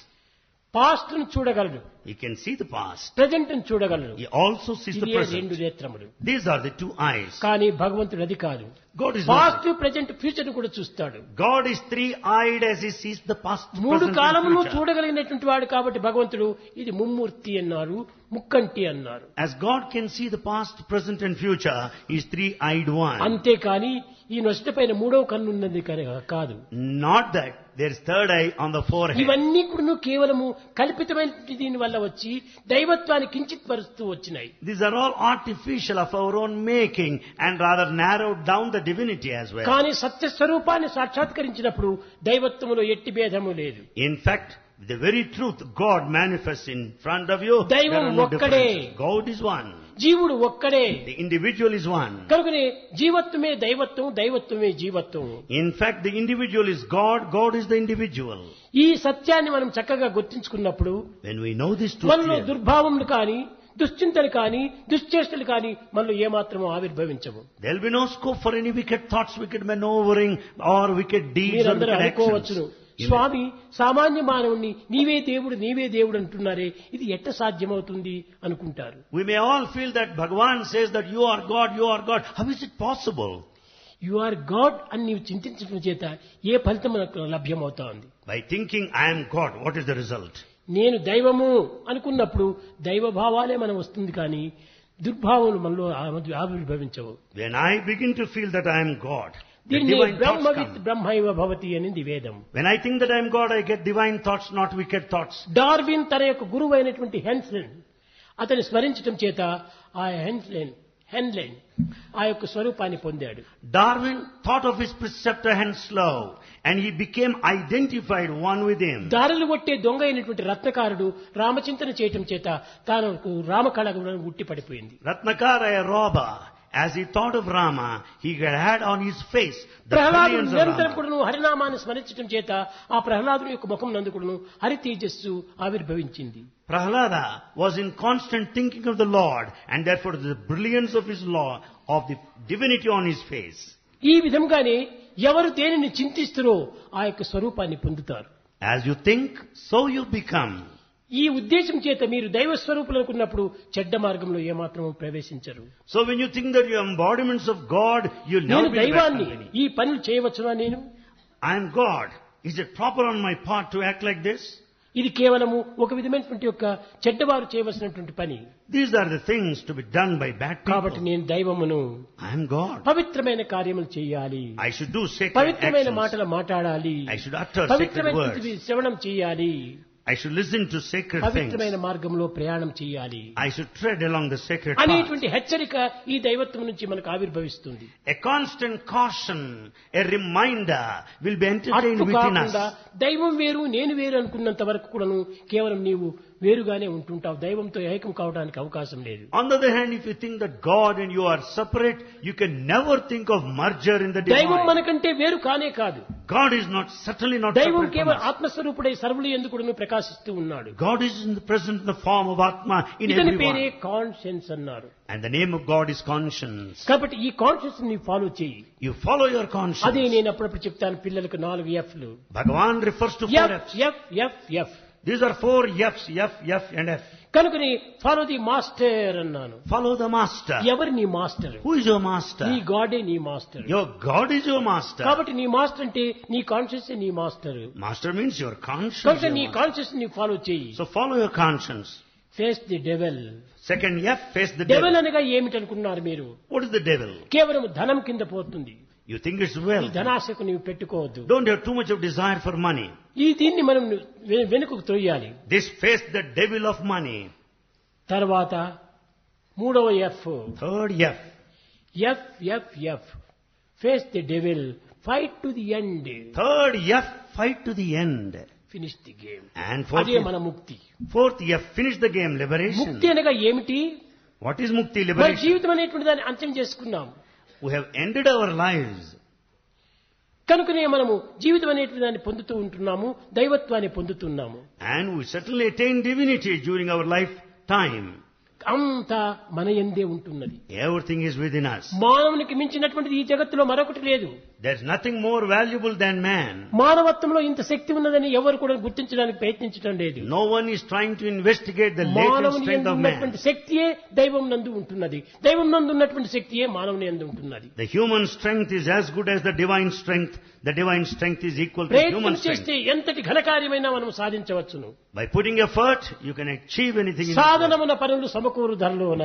Past ను చూడగలడు, He can see the past. Present ను చూడగలడు. He also sees the ఇదే రెండు present. నేత్రములు. These are the two eyes. కానీ భగవంతుడు అది కాదు. God is past, not. Present, future ను కూడా చూస్తాడు. God is three-eyed as He sees the past, మూడు present కాలమును and future. చూడగలిగినటువంటి వాడు కాబట్టి భగవంతుడు ఇది ముమ్మూర్తి అన్నారు, ముక్కంటి అన్నారు. As God can see the past, present and future, He is three-eyed one. అంతేకాని ఈ నొసట పైన మూడవ కన్ను ఉన్నది కాదు. Not that there is third eye on the forehead. ఇవన్నీ కూడా కేవలము కల్పితమైన దీని వల్ల వచ్చి దైవత్వాన్ని కించిత్ పరుస్తూ వచ్చినాయి. These are all artificial of our own making and rather narrowed down the divinity as well. కానీ సత్య స్వరూపాన్ని సాక్షాత్కరించినప్పుడు దైవత్వములో ఎట్టి భేదము లేదు. In fact, the very truth God manifests in front of you, there దైవం are no ఒక్కడే. differences. God is one. జీవుడు ఒక్కడే. The individual is one. కనుకనే జీవత్వమే దైవత్వం, దైవత్వమే జీవత్వం. In fact, the individual is God, God is the individual. ఈ సత్యాన్ని మనం చక్కగా గుర్తించుకున్నప్పుడు When we know this truth మనలో clearly, దుర్భావములు కానీ, దుశ్చింతలు కానీ, దుశ్చేష్టలు కానీ మనలో ఏమాత్రమూ ఆవిర్భవించవు. there will be no scope for any wicked thoughts, wicked maneuvering or wicked deeds or మీరందరూ wicked అనుకోవచ్చును, actions. స్వామి సామాన్య మానవుణ్ణి నీవే దేవుడు అంటున్నారే, ఇది ఎట్ట సాధ్యమవుతుంది అనుకుంటారు. We may all feel that Bhagavan says that you are God, you are God. How is it possible? You are God అని నీవు చింతించడం చేత ఏ ఫలితం మనకు లభ్యమవుతా ఉంది? By thinking I am God, what is the result? నేను దైవము అనుకున్నప్పుడు దైవభావాలే మనం వస్తుంది కానీ దుర్భావములు మనలో ఆవిర్భవించవు. When I begin to feel that I am God, the దీన్ని divine thoughts బ్రహ్మవిత్ come. బ్రహ్మైవ భవతి అనేది వేదం. When I think that I am God, I get divine thoughts, not wicked thoughts. Darwin తన యొక్క గురువు అయినటువంటి హెన్స్లెన్ అతని స్మరించడం చేత ఆ హెన్లెన్ ఆ యొక్క స్వరూపాన్ని పొందాడు. Darwin thought of his preceptor Henslow and he became identified one with him. దారులు కొట్టే దొంగ అయినటువంటి రత్నకారుడు రామచింతన చేయటం చేత తాను రామకళ ఉట్టి పడిపోయింది. Ratnakara, a robber, as he thought of Rama, he had on his face the ప్రహ్లాదుడు brilliance of నిరంతరం Rama. కూడాను హరినామాన్ని స్మరించడం చేత ఆ ప్రహ్లాదుని యొక్క ముఖం నందు కూడాను హరి తేజస్సు ఆవిర్భవించింది. Prahlada was in constant thinking of the Lord and therefore the brilliance of his law, of the divinity on his face. ఈ విధంగానే ఎవరు దేనిని చింతిస్తారో ఆ యొక్క స్వరూపాన్ని పొందుతారు. As you think, so you become. ఈ ఉద్దేశం చేత మీరు దైవ స్వరూపులు అనుకున్నప్పుడు చెడ్డ మార్గంలో ఏమాత్రం ప్రవేశించరు. So when you think that you are embodiments of God, you'll నేను never be in bad దైవాన్ని company. ఈ పనులు చేయవచ్చునా? నేను I am God. Is it proper on my part to act like this? ఇది కేవలము ఒక విధమైనటువంటి యొక్క చెడ్డవారు చేయవలసినటువంటి పని. These are the things to be done by bad కాబట్టి people. నేను దైవమును, I am God. పవిత్రమైన కార్యములు చేయాలి, I should do sacred పవిత్రమైన actions. మాటలు మాట్లాడాలి, I should utter sacred పవిత్రమైనటువంటి words. శ్రవణం చేయాలి, I should listen to sacred things. పవిత్రమైన మార్గంలో ప్రయాణం చేయాలి I should tread along the sacred path. అనేటువంటి హెచ్చరిక ఈ దైవత్వం నుంచి మనకు ఆవిర్భవిస్తుంది. A constant caution, a reminder will be entertained అట్టు within కాకుండా us. దైవం వేరు నేను వేరు అనుకున్నంత వరకు కూడాను కేవలం నీవు వేరుగానే ఉంటుంటావు. దైవంతో ఏకం కావడానికి అవకాశం లేదు. On the other hand, if you think that God and you are separate, you can never think of merger in the దైవం divine. మనకంటే వేరు కానే కాదు. God is not, certainly not దైవం separate from కేవలం us. ఆత్మస్వరూపుడై సర్వులు ఎందుకు కూడాను ప్రకాశిస్తూ ఉన్నాడు. God is in the present in the form of Atma in ఇతని పేరే everyone. కాన్షియన్స్ అన్నారు. And the name of God is conscience. కాబట్టి ఈ కాన్షియన్స్ ని ఫాలో చేయి. You follow your అదే conscience. నేను అప్పుడప్పుడు చెప్తాను పిల్లలకు 4 F'లు. Bhagavan refers to 4 F F's. F F F. These are 4 F's, F, F and F. కనుకని ఫాలో ది మాస్టర్ అన్నాను. Follow the master. ఎవరు నీ master? Who is your master? నీ గాడే నీ master. Your God is your master. కాబట్టి నీ మాస్టర్ అంటే నీ కాన్షియస్ నీ master. Master means your conscience. కాబట్టి నీ your master. కాన్షియస్ ని ఫాలో చేయి. So follow your conscience. Face the devil. Second F, face the devil devil. అనగా ఏమిటి అనుకున్నారు మీరు? What is the devil? కేవలం ధనం కింద పోతుంది. You think it's ఈ wealth. ధనాశకు నీవు పెట్టుకోవద్దు. Don't have too much of desire for money. దీన్ని మనం వెనుకకు తోయాలి. This face the devil of money. తర్వాత మూడవ F. Third F. F F F face the devil, fight to the end. Third F, fight to the end. Finish the game. And fourth, అదే మన ముక్తి. fourth F, finish the game, liberation. ముక్తి అనగా ఏమిటి? What is mukti, మన liberation? జీవితం అనేటువంటి దాన్ని అంత్యం చేసుకున్నాం. We have ended our lives. కనుకనే మనము జీవితం అనేటువంటి దాన్ని పొందుతూ ఉంటున్నాము, దైవత్వాన్ని పొందుతున్నాము. And we certainly attain divinity during our lifetime. అంతా మన యందే ఉంటున్నది. Everything is within us. మానవునికి మించినటువంటిది ఈ జగత్తులో మరొకటి లేదు. There's nothing more valuable than man. మానవత్వంలో ఇంత శక్తి ఉన్నదని ఎవరు కూడా గుర్తించడానికి ప్రయత్నించడం లేదు. No one is trying to investigate the latent మానవుని strength యందు of man. ఉన్నటువంటి శక్తియే దైవం నందు ఉంటున్నది, దైవం నందు ఉన్నటువంటి శక్తియే మానవుని యందు ఉంటున్నది. The human strength is as good as the divine strength. The divine strength is equal to human ప్రయత్నం strength. చేస్తే ఎంతటి ఘనకార్యమైనా మనం సాధించవచ్చును. By putting effort, you can achieve anything in this world. సాధనమున పనులు సమకూరు ధరలోన.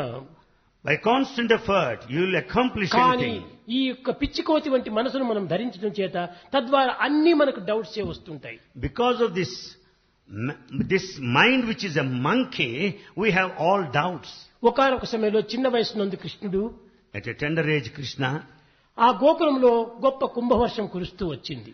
By constant effort, you will accomplish కానీ anything. ఈ యొక్క పిచ్చికోతి వంటి మనసును మనం ధరించడం చేత తద్వారా అన్ని మనకు డౌట్స్ వస్తుంటాయి. Because of this mind which is a monkey, we have all doubts. ఒకానొక సమయంలో చిన్న వయసు నందు కృష్ణుడు At a tender age, Krishna ఆ గోకులంలో గొప్ప కుంభవర్షం కురుస్తూ వచ్చింది.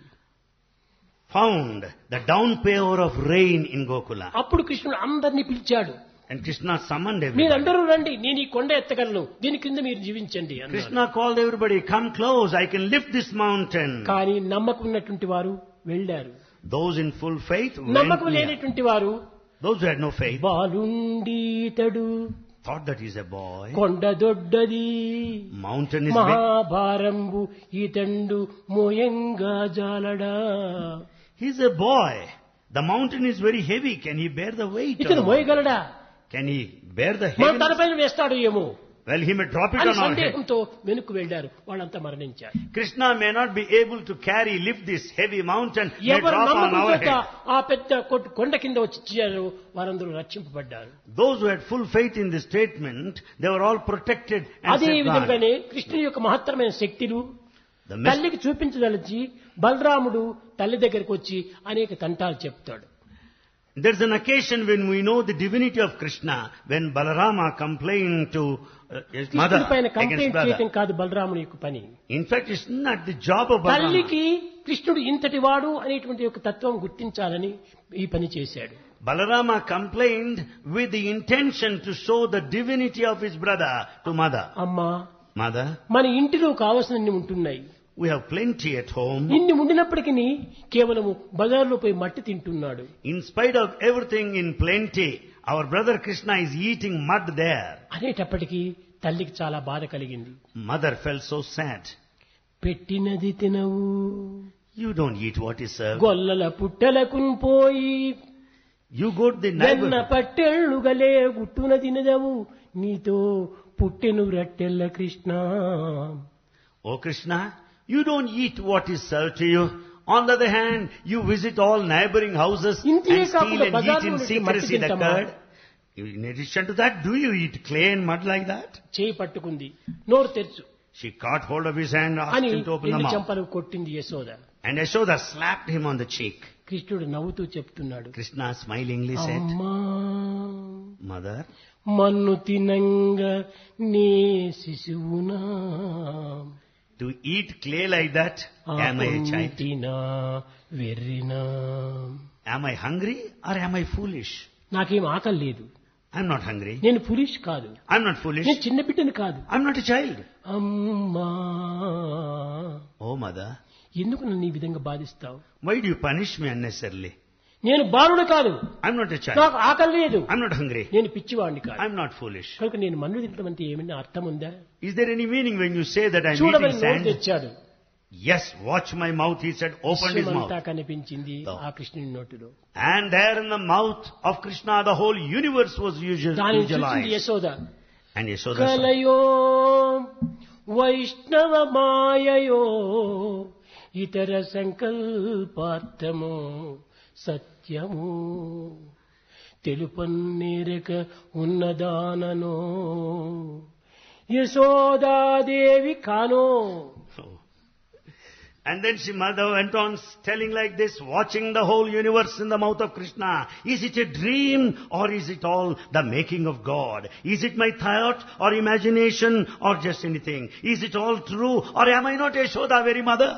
found the downpour of rain in Gokula. అప్పుడు కృష్ణుడు అందరినీ పిలిచాడు. And Krishna summoned everybody. మీరందరూ రండి, నేను ఈ కొండ ఎత్తగలను, దీని కింద మీరు జీవించండి అన్నాడు. Krishna called everybody, come close, I can lift this mountain. కానీ నమ్మకం ఉన్నటువంటి వారు వెళ్ళారు. Those in full faith went నమ్మకం near. లేనటువంటి వారు Those who had no faith బాలుండీతడు thought that he's a boy. కొండ దొడ్డది Mountain is big. మహాభారంబు ఈతండు మోయంగా జాలడా. He's a boy. The mountain is very heavy. Can he bear the weight? ఇతను of the mountain? మోయగలడా? Can he bear the మన heaviness? తలపైన వేస్తాడు ఏమో Well, he may drop it అని on our head. సందేహంతో వెనుక్కు వెళ్ళారు. వాళ్ళంతా మరణించారు. Krishna may not be able to lift this heavy mountain, may ఎవరు drop on నమ్మకం our చేత head. ఆ పెద్ద కొండ కింద వచ్చి చేరారు, వారందరూ రక్షింపబడ్డారు. Those who had full faith in this statement, they were all protected and అదే safeguarded. విధంగానే కృష్ణుని యొక్క మహత్తరమైన శక్తులు The mess- తల్లికి చూపించదలిచి బలరాముడు తల్లి దగ్గరికి వచ్చి అనేక తంటాలు చెప్తాడు. There's an occasion when we know the divinity of Krishna, when Balarama complained to his mother కృష్ణుడి పైన against కంప్లైంట్ brother. చేయటం కాదు బలరాముని యొక్క పని. In fact, it's not the job of Balarama. తల్లికి కృష్ణుడు ఇంతటి వాడు అనేటువంటి యొక్క తత్వం గుర్తించాలని ఈ పని చేశాడు. Balarama complained with the intention to show the divinity of his brother to mother. అమ్మా, Mother, మన ఇంటిలో కావలసినన్ని ఉంటున్నాయి, we have plenty at home. ఇన్ని ఉండినప్పటికీ కేవలము బజార్లో పోయి మట్టి తింటున్నాడు. In spite of everything in plenty, our brother Krishna is eating mud there. అనేటప్పటికీ తల్లికి చాలా బాధ కలిగింది. Mother felt so sad. పెట్టినది తినవు, You don't eat what is served. గొల్లల పుట్టలకున్ పోయి You go to the వెన్న neighbor. పట్టెళ్ళుగలే గుట్టున తినదవు, నీతో పుట్టెను రట్టెల్ల Krishna. Oh Krishna, you don't eat what is served to you. On the other hand, you visit all neighboring houses ఇంతే and steal కాకుండా and eat బజార్లో in నుండి secrecy మట్టి the తింటామా? curd. In addition to that, do you eat clay and mud like that? చేయి పట్టుకుంది, నోరు తెరుచు She caught hold of his hand, asked అని him to open the 2 mouth. చెంపలు కొట్టింది Yashoda. And Yashoda slapped him on the cheek. కృష్ణుడు నవ్వుతూ చెప్తున్నాడు, Krishna smilingly said, అమ్మా, Mother, మన్ను తినంగ నీ శిశువునా, to eat clay like that, am I a child? తినా వెర్రినా. Am I hungry or am I foolish? నాకేం ఆకలి లేదు, I'm not hungry. నేను ఫులిష్ కాదు, I'm not foolish. నేను చిన్న బిడ్డను కాదు. I'm not a child. అమ్మా, Oh mother, ఎందుకు నన్ను ఈ విధంగా బాధిస్తావు? why do you punish me unnecessarily? నేను బాలుడు కాదు, I'm not a child. నాకు ఆకలి లేదు, I'm not hungry. నేను పిచ్చివాడిని కాదు. I'm not foolish. కనుక నేను మన్ను తినడం అంటే ఏమైనా అర్థం ఉందా? Is there any meaning when you say that I'm చూడమని eating నోరు sand? తెచ్చాడు. Yes, watch my mouth, he said, opened his విశ్వమంతా mouth. కనిపించింది ఆ కృష్ణుని నోటిలో. And there in the mouth of Krishna, the whole universe was దానిని చూసింది visualized. Yashoda. And Yashoda saw. కలయో వైష్ణవ మాయయో ఇతర సంకల్పార్థము సత్యము తెలుపన్నేరక ఉన్నదాననో యశోదాదేవి కానో. And then she mother went on telling like this, watching the whole universe in the mouth of Krishna. Is it a dream or is it all the making of God? Is it my thought or imagination or just anything? Is it all true or am I not Yashoda, very mother?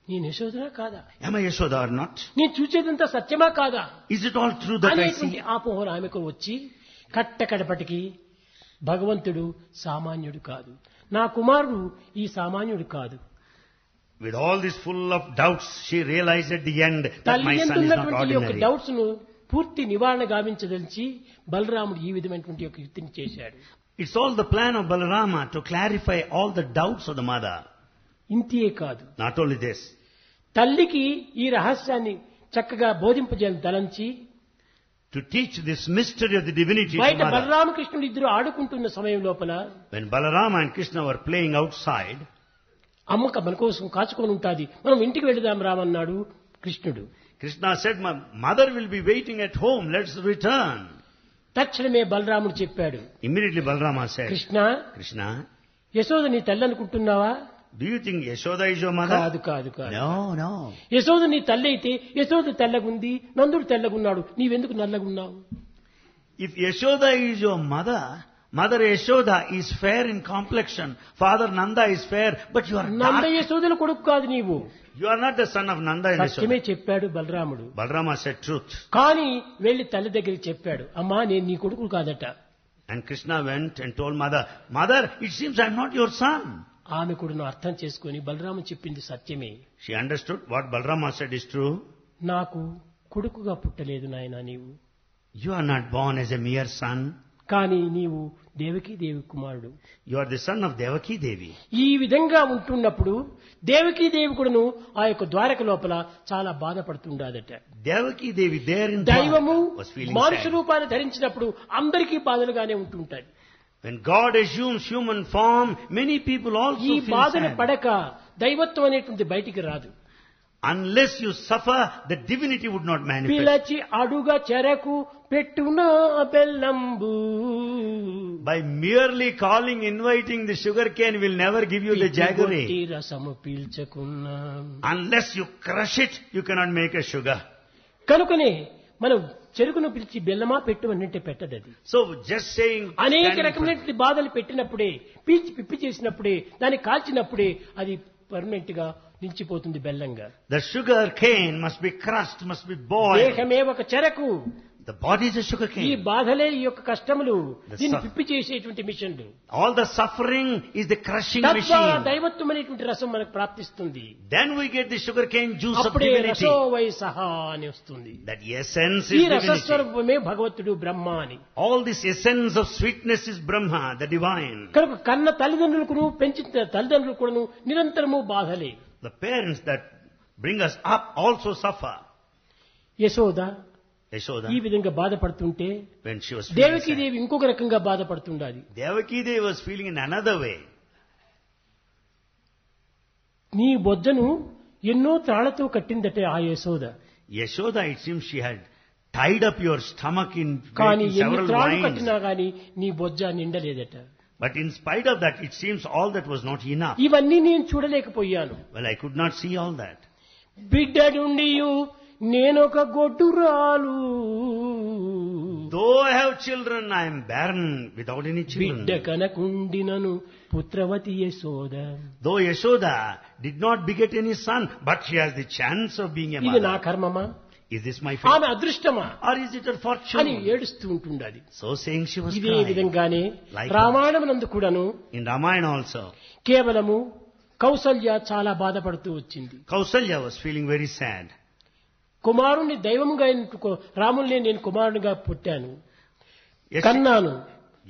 నేను యశోదనా కాదా? Am I Yashoda or not? నేను చూసేదంతా సత్యమా కాదా Is it all true that I అనేటువంటి see? ఆపోహన ఆమెకు వచ్చి కట్టకడపటికి భగవంతుడు సామాన్యుడు కాదు, నా కుమారుడు ఈ సామాన్యుడు కాదు. With all this full of doubts, she realized at the end that తల్లి my son is not ఎందున్నటువంటి యొక్క ordinary. డౌట్స్ ను పూర్తి నివారణ గావించదలిచి బలరాముడు ఈ విధమైనటువంటి యొక్క యుక్తిని చేశాడు. It's all the plan of Balarama to clarify all the doubts of the mother. ఇంతే కాదు, Not only this, తల్లికి ఈ రహస్యాన్ని చక్కగా బోధింపజేయాలని తలంచి to teach this mystery of the divinity to బయట mother. బలరామకృష్ణుడు ఇద్దరు ఆడుకుంటున్న సమయం లోపల When Balarama and Krishna were playing outside, అమ్మక మన కోసం కాచుకొని ఉంటాది, మనం ఇంటికి వెళదాం రామన్నాడు కృష్ణుడు. Krishna said, my mother will be waiting at home, let's return. తక్షణమే బలరాముడు చెప్పాడు, Immediately Balarama said, Krishna, Krishna, Yashoda నీ తల్లి అనుకుంటున్నావా? do you think Yashoda is your mother? కాదు కాదు కాదు. No, no. యశోద నీ తల్లి అయితే యశోద తెల్లగుంది, నందుడు తెల్లగున్నాడు, నీవెందుకు నల్లగున్నావు? If Yashoda is your mother, Mother Yashoda is fair in complexion, Father Nanda is fair, but you are Nanda dark. యశోదల కొడుకు కాదు నీవు. You are not the son of Nanda and సత్యమే Yashoda. చెప్పాడు బలరాముడు. Balarama said truth. కానీ వెళ్లి తల్లి దగ్గరికి చెప్పాడు, అమ్మా నేను నీ కొడుకు కాదట. And Krishna went and told mother, Mother, it seems I am not your son. ఆమె కూడా అర్థం చేసుకొని బలరాము చెప్పింది సత్యమే. She understood what Balarama said is true. నాకు కొడుకుగా పుట్టలేదు నాయనా నీవు, You are not born as a mere son. కానీ నీవు దేవకీ దేవి కుమారుడు. You are the son of Devaki Devi. ఈ విధంగా ఉంటున్నప్పుడు దేవకీ దేవి కూడాను ఆ యొక్క ద్వారక లోపల చాలా బాధపడుతుండదట. Devaki Devi there in దైవము Dwarka was feeling మానుష sad. రూపాన్ని ధరించినప్పుడు అందరికీ బాధలుగానే ఉంటుంటాయి. When God assumes human form, many people also ఈ feel బాధను sad. పడక దైవత్వం అనేటువంటి బయటికి రాదు. Unless you suffer, the divinity would not manifest. పిలచి అడుగ చెరకు పెట్టున బెల్లంబు. By merely calling, inviting the sugar cane will never give you the పిచ్చి jaggery. రసము పీల్చకున్నా. Unless you crush it, you cannot make a sugar. కనుకనే మనం చెరుకును పిలిచి బెల్లమా పెట్టు అంటే పెట్టదది. So just saying, అనేక standing రకమైనటువంటి బాధలు పెట్టినప్పుడే, పీల్చి పిప్పి చేసినప్పుడే, దాన్ని కాల్చినప్పుడే అది పర్మనెంట్ గా నిలిచిపోతుంది బెల్లంగా. the sugar cane must be crushed, must be boiled. దేహమే ఒక చెరకు, The body is a sugar ఈ cane. బాధలే ఈ యొక్క కష్టములు, The దీన్ని suff- పిప్పి చేసేటువంటి మిషన్లు. All the suffering is the crushing తద్వారా machine. దైవత్వం అనేటువంటి రసం మనకు ప్రాప్తిస్తుంది. Then we get the sugar cane juice of అప్పుడే divinity. రసో వై సహా అని వస్తుంది. That essence ఈ is divinity. రసస్వరూపమే భగవంతుడు బ్రహ్మ అని. All this essence of sweetness is Brahma, the divine. కనుక కన్న తల్లిదండ్రులకు పెంచిన తల్లిదండ్రులు కూడా నిరంతరము బాధలే. The parents that bring us up also suffer. Yashoda Yashoda, ఈ విధంగా బాధపడుతుంటే when she was Devaki feeling sad, దేవి ఇంకొక రకంగా బాధపడుతుండాలి. Devaki Devi was feeling in another way. నీ బొజ్జను ఎన్నో త్రాళ్లతో కట్టిందటే ఆ Yashoda. Yashoda, it seems she had tied up your stomach in కానీ making ఎన్ని several త్రాళ్ళు vines. కట్టినా గాని నీ బొజ్జ నిండలేదట. But in spite of that, it seems all that was not enough. ఇవన్నీ నేను చూడలేకపోయాను. Well, I could not see all that. బిడ్డ నుండియు నేనొక గొడ్డురాలు, Though I have children, I am barren without any బిడ్డ children. కనకుండినను పుత్రవతి Yashoda. Though Yashoda did not beget any son, but she has the chance of being a ఇది నా mother. కర్మమా, Is this my fate? ఆమె అదృష్టమా Or is it her అని fortune? ఏడుస్తూ ఉంటుండాలి. So saying, she was ఇదే crying. విధంగానే Likewise. రామాయణమునందు కూడాను In Ramayana also, కేవలము కౌసల్య చాలా బాధపడుతూ వచ్చింది. Kausalya was feeling very sad. కుమారుణ్ణి దైవముగా రాముల్ని నేను కుమారునిగా పుట్టాను, Yes, కన్నాను,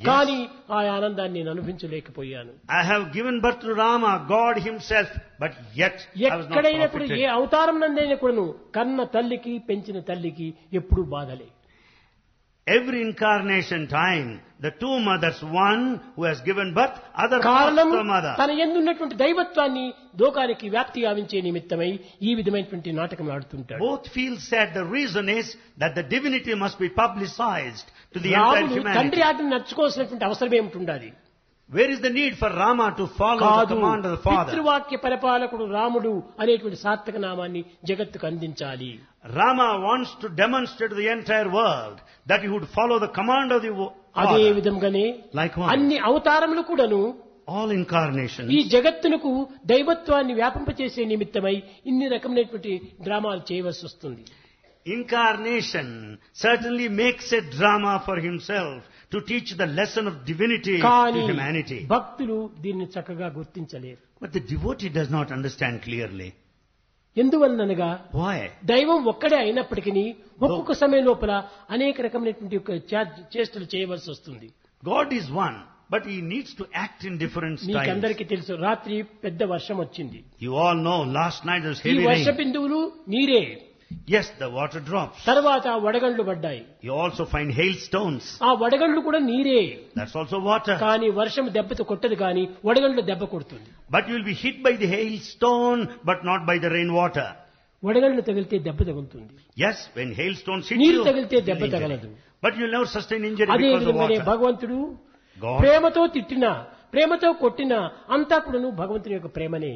కానీ ఆ ఆనందాన్ని నేను అనుభవించలేకపోయాను. I have given birth to Rama, God himself, but yet I was not ఎక్కడైనా కూడా profited. ఏ అవతారం నందైనా కూడాను కన్న తల్లికి పెంచిన తల్లికి ఎప్పుడూ బాధలే. Every incarnation time, the two mothers, one who has given birth, other కారణం foster mother. తన యందున్నటువంటి దైవత్వాన్ని లోకానికి వ్యాప్తి గావించే నిమిత్తమై ఈ విధమైనటువంటి నాటకం ఆడుతుంటాడు. Both feel sad. The reason is that the divinity must be publicized to the entire రాముడు humanity. తండ్రి ఆజ్ఞను నడుచుకోవాల్సినటువంటి అవసరం ఏమిటి? Where is the need for Rama to follow the కాదు, command of the father? పితృవాక్య పరిపాలకుడు రాముడు అనేటువంటి సార్థక నామాన్ని జగత్తుకు అందించాలి. Rama wants to demonstrate to the entire world that he would follow the command of the అదే father. విధంగానే Likewise, అన్ని అవతారములు కూడాను all incarnations, ఈ జగత్తునకు దైవత్వాన్ని వ్యాపింపచేసే నిమిత్తమై ఇన్ని రకమైనటువంటి డ్రామాలు చేయవలసి వస్తుంది. incarnation certainly makes a drama for himself to teach the lesson of divinity to కానీ humanity. భక్తులు దీన్ని చక్కగా గుర్తించలేరు. But the devotee does not understand clearly. ఎందువలనగా Why? దైవం ఒక్కడే అయినప్పటికీ ఒక్కొక్క సమయం లోపల అనేక రకమైనటువంటి చేష్టలు చేయవలసి వస్తుంది. God is one, but he needs to act in different styles. మీకందరికీ తెలుసు, రాత్రి పెద్ద వర్షం వచ్చింది. You all know last night there was ఈ heavy వర్ష rain. బిందువులు నీరే. Yes, the water drops. తర్వాత వడగండ్లు పడ్డాయి. You also find hailstones. ఆ వడగండ్లు కూడా నీరే. That's also water. కానీ వర్షం దెబ్బతో కొట్టదు, కానీ వడగండ్లు దెబ్బ కొడుతుంది. But you will be hit by the hailstone, but not by the rainwater. వడగండ్లు తగిలితే దెబ్బ తగులుతుంది. Yes, when hailstones hit నీరు you, తగిలితే you'll దెబ్బ injure. తగలదు. But you'll never sustain injury అదే because of విధంగానే water. భగవంతుడు God. ప్రేమతో తిట్టినా ప్రేమతో కొట్టినా అంతా కూడాను భగవంతుని యొక్క ప్రేమనే.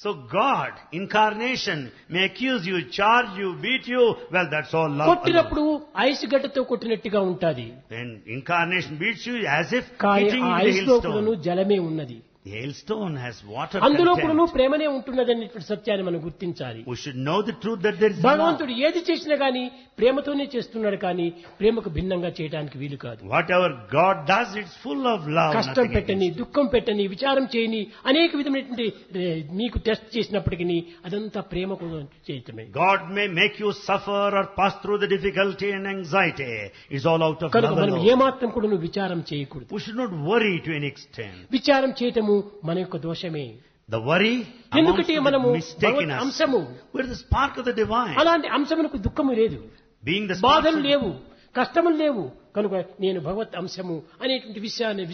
So God, incarnation, may accuse you, charge you, beat you. Well, that's all love. కొట్టినప్పుడు ఐస్ గడ్డతో కొట్టినట్టుగా ఉంటాది. When incarnation beats you as if కానీ hitting ఆ the ఐస్ లో కూడాను hailstone. జలమే ఉన్నది. The hailstone has water అందులో కూడాను content. ప్రేమనే ఉంటున్నది అనేటువంటి సత్యాన్ని మనం గుర్తించాలి. We should know the truth that there is love. భగవంతుడు ఏది చేసినా గానీ ప్రేమతోనే చేస్తున్నాడు, కానీ ప్రేమకు భిన్నంగా చేయడానికి వీలు కాదు. Whatever God does, it's full of love. కష్టం nothing పెట్టని, against. దుఃఖం పెట్టని, విచారం చేయని, అనేక విధమైనటువంటి మీకు టెస్ట్ చేసినప్పటికీ అదంతా ప్రేమ కోసం చేయటమే. God may make you suffer or pass through the difficulty and anxiety. It's all out of కనుక love మనం alone. ఏమాత్రం కూడా నువ్వు విచారం చేయకూడదు. We should not worry to any extent. విచారం చేయటము మన యొక్క దోషమే. The worry amounts ఎందుకంటే to మనము the mistaken భగవత్ us. అంశము. We're the spark of the divine. అలాంటి అంశమునకు దుఃఖము లేదు, Being the spark బాధలు of the లేవు, కష్టములు లేవు. కనుక నేను భగవత్ అంశము అనేటువంటి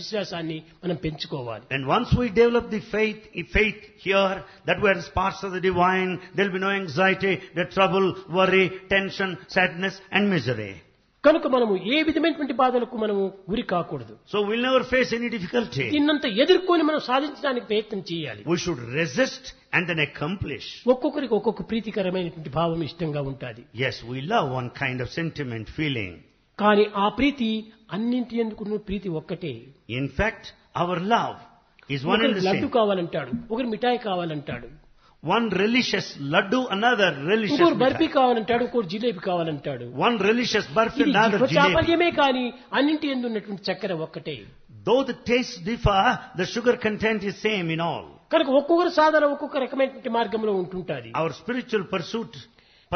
విశ్వాసాన్ని మనం పెంచుకోవాలి. And once we develop the faith here that we are the sparks of the divine, there will be no anxiety, no trouble, worry, tension, sadness and misery. కనుక మనము ఏ విధమైనటువంటి బాధలకు మనము గురి కాకూడదు. So we'll never face any difficulty. దీన్నంతా ఎదుర్కొని మనం సాధించడానికి ప్రయత్నం చేయాలి. We should resist and then accomplish. ఒక్కొక్కరికి ఒక్కొక్క ప్రీతికరమైనటువంటి భావం ఇష్టంగా ఉంటుంది. Yes, we love one kind of sentiment, feeling. కానీ ఆ ప్రీతి అన్నింటి ఎందుకు ప్రీతి ఒక్కటే. In fact, our love is one and ఒకరు the లడ్డు same. కావాలంటాడు, ఒకరు మిఠాయి కావాలంటాడు, One relishes laddu, another relishes ఇంకోరు బర్ఫీ mithai. కావాలంటాడు, ఇంకోరు జిలేబీ కావాలంటాడు. One relishes burfi, ఇది another జిహ్వ jalebi. చాపల్యమే కానీ అన్నింటి యందు ఉన్నటువంటి చక్కెర ఒక్కటే. Though the tastes differ, the sugar content is same in all. కనుక ఒక్కొక్కరు సాధన ఒక్కొక్క రకమైనటువంటి మార్గంలో ఉంటుంటాది. Our spiritual pursuits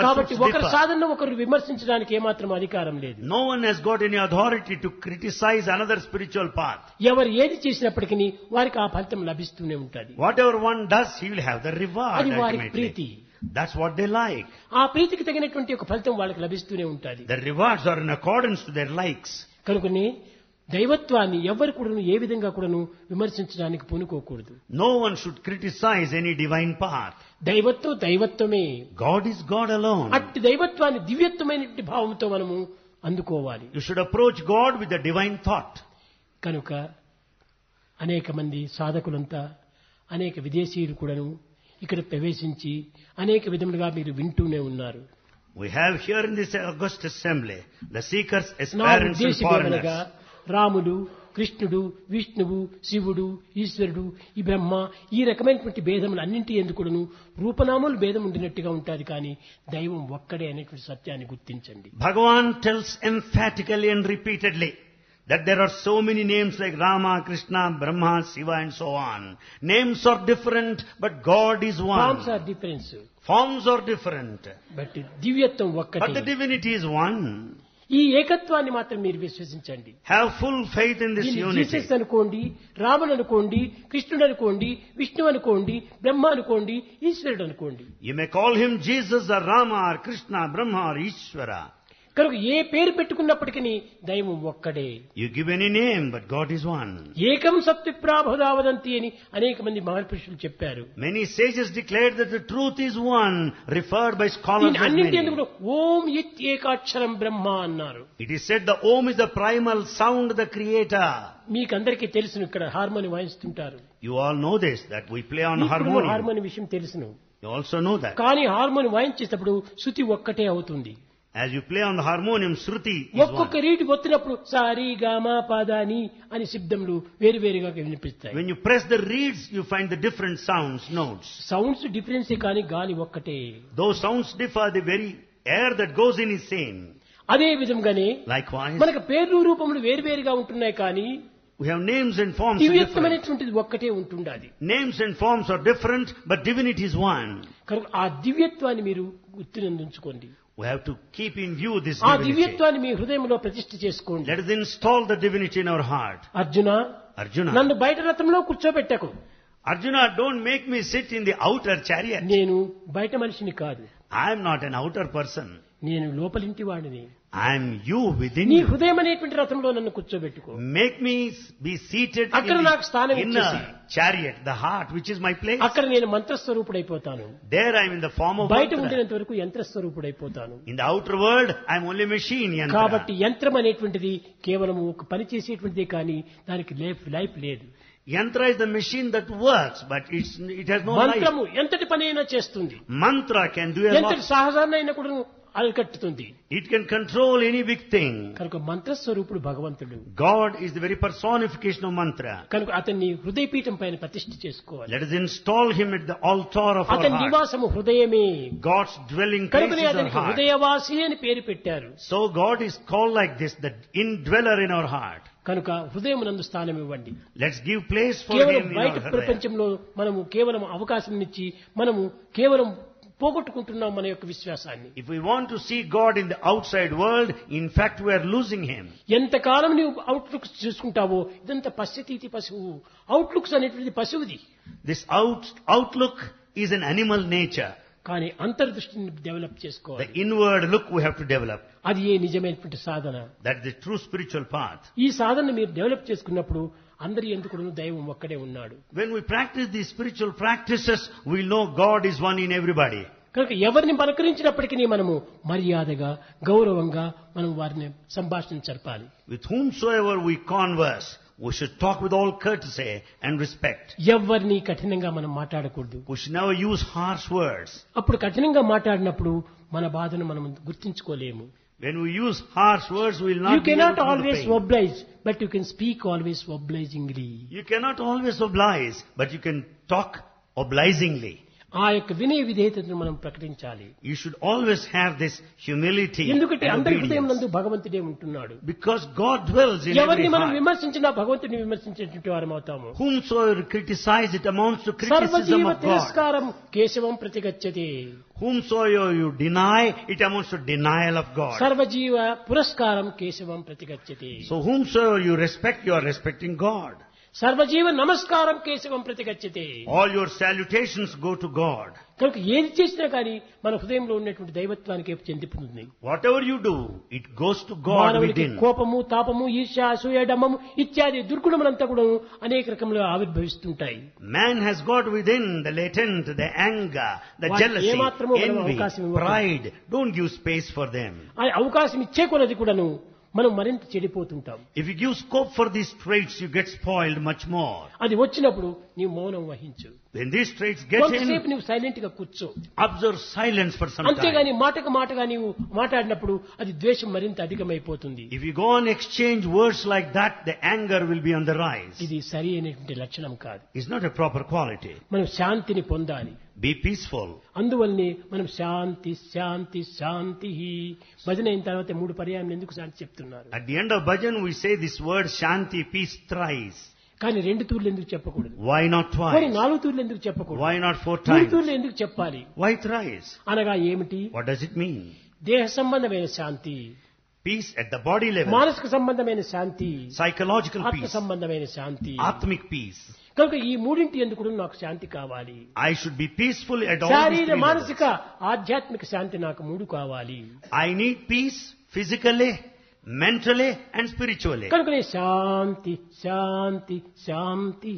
కాబట్టి ఒకరి differ. సాధనను ఒకరు విమర్శించడానికి ఏమాత్రం అధికారం లేదు. No one has got any authority to criticize another spiritual path. ఎవరు ఏది చేసినప్పటికీ వారికి ఆ ఫలితం లభిస్తూనే ఉంటుంది. Whatever one does, he will have the reward అది వారి ultimately. Preethi. That's what they like. ఆ ప్రీతికి తగినటువంటి ఒక ఫలితం వాళ్ళకి లభిస్తూనే ఉంటుంది. The rewards are in accordance to their likes. కనుకనే దైవత్వాన్ని ఎవరు కూడాను ఏ విధంగా కూడాను విమర్శించడానికి పూనుకోకూడదు. No one should criticize any divine path. దైవత్వం దైవత్వమే. God is God alone. అట్టి దైవత్వాన్ని దివ్యత్వమైనటువంటి భావంతో మనము అందుకోవాలి. You should approach God with a divine thought. కనుక అనేక మంది సాధకులంతా అనేక విదేశీయులు కూడాను ఇక్కడ ప్రవేశించి అనేక విధములుగా మీరు వింటూనే ఉన్నారు. We have here in this august assembly the seekers, నా aspirants and ఉద్దేశం ఏమనగా foreigners. రాముడు, కృష్ణుడు, విష్ణువు, శివుడు, ఈశ్వరుడు, ఈ బ్రహ్మ, ఈ రకమైనటువంటి భేదములు అన్నింటి ఎందుకును రూపనామములు భేదం ఉండినట్టుగా ఉంటుంది, కానీ దైవం ఒక్కడే అనేటువంటి సత్యాన్ని గుర్తించండి. Bhagavan tells emphatically and repeatedly that there are so many names like Rama, Krishna, Brahma, Shiva and so on. Names are different, but God is one. Forms are difference, Forms are different, but దివ్యత్వం but the ఒక్కటే. divinity is one. ఈ ఏకత్వాన్ని మాత్రం మీరు విశ్వసించండి. Have full faith in this దీన్ని unity. జీసస్ అనుకోండి, రాముడు అనుకోండి, కృష్ణుడు అనుకోండి, విష్ణువు అనుకోండి, బ్రహ్మ అనుకోండి, ఈశ్వరుడు అనుకోండి. You may call him Jesus or Rama or Krishna, Brahma or Ishvara. కనుక ఏ పేరు పెట్టుకున్నప్పటికీ దైవం ఒక్కడే. You give any name, but God is one. ఏకం సత్విప్రాభుదావదంతి అని అనేక మంది మహర్షులు చెప్పారు. Many sages declared that the truth is one, referred by scholars దీని as అన్నింటి many. ఎందుకు ఓం ఇత్ ఏకాక్షరం బ్రహ్మ అన్నారు. It is said the Om is the primal sound, the creator. మీకందరికీ తెలుసును, ఇక్కడ harmony వాయిస్తుంటారు. You all know this, that we play on మీకు harmonium. హార్మోని విషయం తెలుసును. You also know that. కానీ హార్మోని వాయించేటప్పుడు శృతి ఒక్కటే అవుతుంది. As you play on the harmonium, Shruti is ఒక్కొక్క one. రీతి ఒత్తినప్పుడు సారీ గామా పాదాని అని శబ్దములు వేరువేరుగా వినిపిస్తాయి. When you press the reeds, you find the different sounds, notes. Sounds డిఫరెన్సే కానీ గాలి ఒక్కటే. Those sounds differ, the very air that goes in is same. అదే విధంగానే Likewise, మనకు పేర్లు రూపములు వేరువేరుగా ఉంటున్నాయి కానీ we have names and forms are different. దివ్యత్వమైనటువంటిది ఒక్కటే ఉంటుండాలి. Names and forms are different, but divinity is one. కనుక ఆ దివ్యత్వాన్ని మీరు గుర్తునందుంచుకోండి. We have to keep in view this ఆ divinity. దివ్యత్వాన్ని మీ హృదయంలో ప్రతిష్ఠ చేసుకోండి. Let us install the divinity in our heart. Arjuna, Arjuna, నన్ను బయట రథంలో కూర్చోబెట్టకు. Arjuna, don't make me sit in the outer chariot. నేను బయట మనిషిని కాదు, I am not an outer person. నేను లోపలింటి వాడిని. I am you within నీ you. హృదయం అనేటువంటి రథంలో నన్ను కూర్చోబెట్టుకో. Make me be seated అక్కడ in నాకు స్థానం the ఇచ్చేసి. inner chariot, the heart, which is my place. అక్కడ నేను మంత్రస్వరూపుడైపోతాను. There I am in the form of బయట mantra. ఉండినంత వరకు యంత్రస్వరూపుడైపోతాను. In the outer world, I am only machine, yantra. కాబట్టి యంత్రం అనేటువంటిది కేవలం ఒక పని చేసేటువంటిదే కానీ దానికి లైఫ్ లేదు. Yantra is the machine that works, but it has no life. మంత్రము ఎంతటి పని అయినా చేస్తుంది. Mantra can do a ఎంతటి lot. సహజాన్ని అయినా కూడా అరికట్టుతుంది. It can control any big thing. కనుక మంత్రస్వరూపుడు భగవంతుడు. God is the very personification of mantra. కనుక అతన్ని హృదయపీఠం పైన ప్రతిష్ఠ చేసుకోవాలి. Let us install him at the altar of our అతని heart. నివాసము హృదయమే. God's dwelling place కనుకనే is our అతనికి heart. హృదయవాసి అని పేరు పెట్టారు. So God is called like this, the indweller in our heart. కనుక హృదయం నందు స్థానం ఇవ్వండి. Let's give place for కేవలం him in బయట our heart. ప్రపంచంలో మనము కేవలం అవకాశం ఇచ్చి మనము కేవలం పోగొట్టుకుంటున్నాం మన యొక్క విశ్వాసాన్ని. If we want to see God in the outside world, in fact we are losing him. ఎంతకాలం నీవు అవుట్లుక్స్ చూసుకుంటావో ఇదంతా పశ్యతీతి పశువు. అవుట్లుక్స్ అనేటువంటి పశువుది. This outlook is an animal nature. కానీ అంతర్దృష్టిని డెవలప్ The చేసుకోవాలి. inward look we have to develop. అది ఏ నిజమైనటువంటి సాధన. That's the true spiritual path. ఈ సాధన మీరు డెవలప్ చేసుకున్నప్పుడు అందరి ఎందుకు దైవం ఒక్కడే ఉన్నాడు. When we practice these spiritual practices, we know God is one in everybody. కనుక ఎవరిని పలకరించినప్పటికీ మనము మర్యాదగా గౌరవంగా మనం వారిని సంభాషణ జరపాలి. With whomsoever we converse, we should talk with all courtesy and respect. ఎవరిని కఠినంగా మనం మాట్లాడకూడదు. We should never use harsh words. అప్పుడు కఠినంగా మాట్లాడినప్పుడు మన బాధను మనం గుర్తించుకోలేము. When we use harsh words, we will not You be able cannot to feel the always pain. oblige, but you can speak always obligingly. You cannot always oblige, but you can talk obligingly. ఆ యొక్క వినయ విధేయతను మనం ప్రకటించాలి. You should always have this humility ఎందుకంటే and అందరి హృదయం obedience. నందు భగవంతుడే ఉంటున్నాడు. Because God dwells in every ఎవరిని మనం heart. విమర్శించినా భగవంతుని విమర్శించేటువంటి వారం అవుతాము. Whomsoever criticize, it amounts to criticism సర్వజీవ of God. తిరస్కారం కేశవం ప్రతిగచ్చతి. Whomsoever you deny, it amounts to denial of God. సర్వజీవ పురస్కారం కేశవం ప్రతిగచ్చతి. So whomsoever you respect, you are respecting God. సర్వజీవ నమస్కారం కేశవం ప్రతిగచ్చతి. All your salutations go to God. కనుక ఏది చేసినా కానీ మన హృదయంలో ఉన్నటువంటి దైవత్వానికి చెందిపోతుంది. Whatever you do, it goes to God మానవునికి within. కోపము, తాపము, ఈర్ష్య, అసూయ, డమ్మము ఇత్యాది దుర్గుణములంతా కూడా అనేక రకములుగా ఆవిర్భవిస్తుంటాయి. Man has got within the latent, the anger, the వాటికి jealousy, ఏమాత్రమూ మనం envy, అవకాశం ఇవ్వకూడదు. pride. Don't give space for them. ఆ అవకాశం ఇచ్చే కొలది కూడాను మనం మరింత చెడిపోతుంటాం. If you give scope for these traits, you get spoiled much more. అది వచ్చినప్పుడు నీవు మౌనం వహించు. When these traits get కొంతసేపు in, నీవు సైలెంట్ గా కూర్చో. observe silence for some అంతేగాని time. మాటగా నీవు మాట్లాడినప్పుడు అది ద్వేషం మరింత అధికమైపోతుంది. If you go on exchange words like that, the anger will be on the rise. ఇది సరి అయినటువంటి లక్షణం కాదు. It's not a proper quality. మనం శాంతిని పొందాలి. Be peaceful. అందువల్లనే మనం శాంతి శాంతి శాంతి భజన అయిన తర్వాత 3 పర్యాయం ఎందుకు శాంతి చెప్తున్నారు. At the end of bhajan, we say this word Shanti, peace thrice. కానీ 2 తూర్లు ఎందుకు చెప్పకూడదు? Why not మరి twice? 4 తూర్లు ఎందుకు చెప్పకూడదు? Why not 4 3 times? తూర్లు ఎందుకు చెప్పాలి? Why thrice? అనగా ఏమిటి? What does it mean? దేహ సంబంధమైన శాంతి, Peace at the body level. మానసిక సంబంధమైన శాంతి, Psychological ఆత్మ peace. సంబంధమైన శాంతి. Atmic peace. కనుక ఈ మూడింటి ఎందుకు కూడా నాకు శాంతి కావాలి. I should be peaceful at all these శారీర three మానసిక levels. ఆధ్యాత్మిక శాంతి నాకు మూడు కావాలి. I need peace physically, mentally and spiritually. కనుకనే శాంతి శాంతి శాంతి.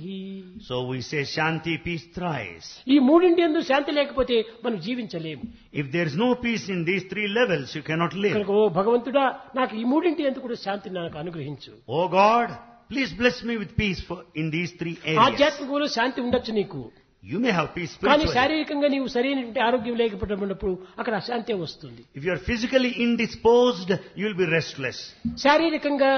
So we say Shanti, peace thrice. ఈ మూడింటి యందు శాంతి లేకపోతే మనం జీవించలేము. If there is no peace in these three levels, you cannot live. కనుక ఓ భగవంతుడా, నాకు ఈ మూడింటి యందు కూడా శాంతిని నాకు అనుగ్రహించు. Oh God, please bless me with peace in these three areas. ఆధ్యాత్మికంలో శాంతి ఉండొచ్చు నీకు, You may have peace కానీ spiritually. శారీరకంగా నీవు సరైనటువంటి ఆరోగ్యం లేకపోయినప్పుడు అక్కడ అశాంతి వస్తుంది. If you are physically indisposed, you will be restless. శారీరకంగా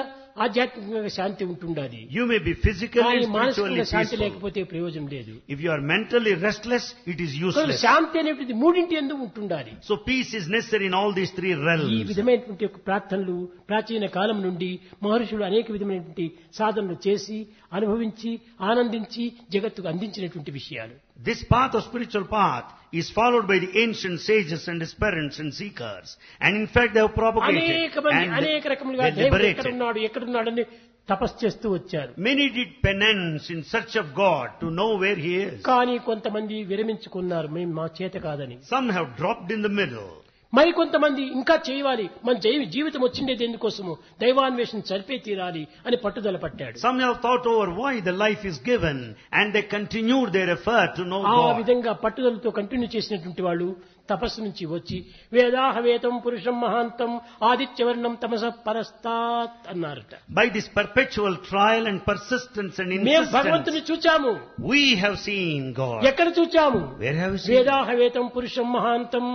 ఆధ్యాత్మికంగా శాంతి ఉంటుండాలి, You may be physically కానీ and మానసికంగా spiritually శాంతి peaceful. లేకపోతే ప్రయోజనం లేదు. If you are mentally restless, it is కనుక useless. శాంతి అనేటువంటిది మూడింటి యందు ఉంటుండాలి. So peace is necessary in all these three ఈ realms. విధమైనటువంటి యొక్క ప్రార్థనలు ప్రాచీన కాలం నుండి మహర్షులు అనేక విధమైనటువంటి సాధనలు చేసి అనుభవించి ఆనందించి జగత్తుకు అందించినటువంటి విషయాలు. This path of spiritual path is followed by the ancient sages and aspirants and seekers. And in fact they have propagated అనేక మంది and అనేక రకములుగా they దేవుడు liberated. ఎక్కడున్నాడని తపస్సు చేస్తూ వచ్చారు. Many did penance in search of God to know where He is. కానీ కొంతమంది విరమించుకున్నారు, మేము మా చేత కాదని. Some have dropped in the middle. మరి కొంతమంది ఇంకా చేయాలి, మన జీవితం వచ్చిండేది ఎందుకోసము, దైవాన్వేషణ చరిపే తీరాలి అని పట్టుదల పట్టాడు. Some have thought over why the life is given and they continued their effort to know ఆ God. విధంగా పట్టుదలతో కంటిన్యూ చేసినటువంటి వాళ్ళు తపస్సు నుంచి వచ్చి వేదాహవేతం పురుషం మహాంతం ఆదిత్యవర్ణం తమస పరస్తాత్ అన్నారట. By this perpetual trial and persistence and మేము insistence, భగవంతుని చూచాము. we have seen God. ఎక్కడ చూచాము? Where have we seen? వేదాహవేతం పురుషం మహాంతం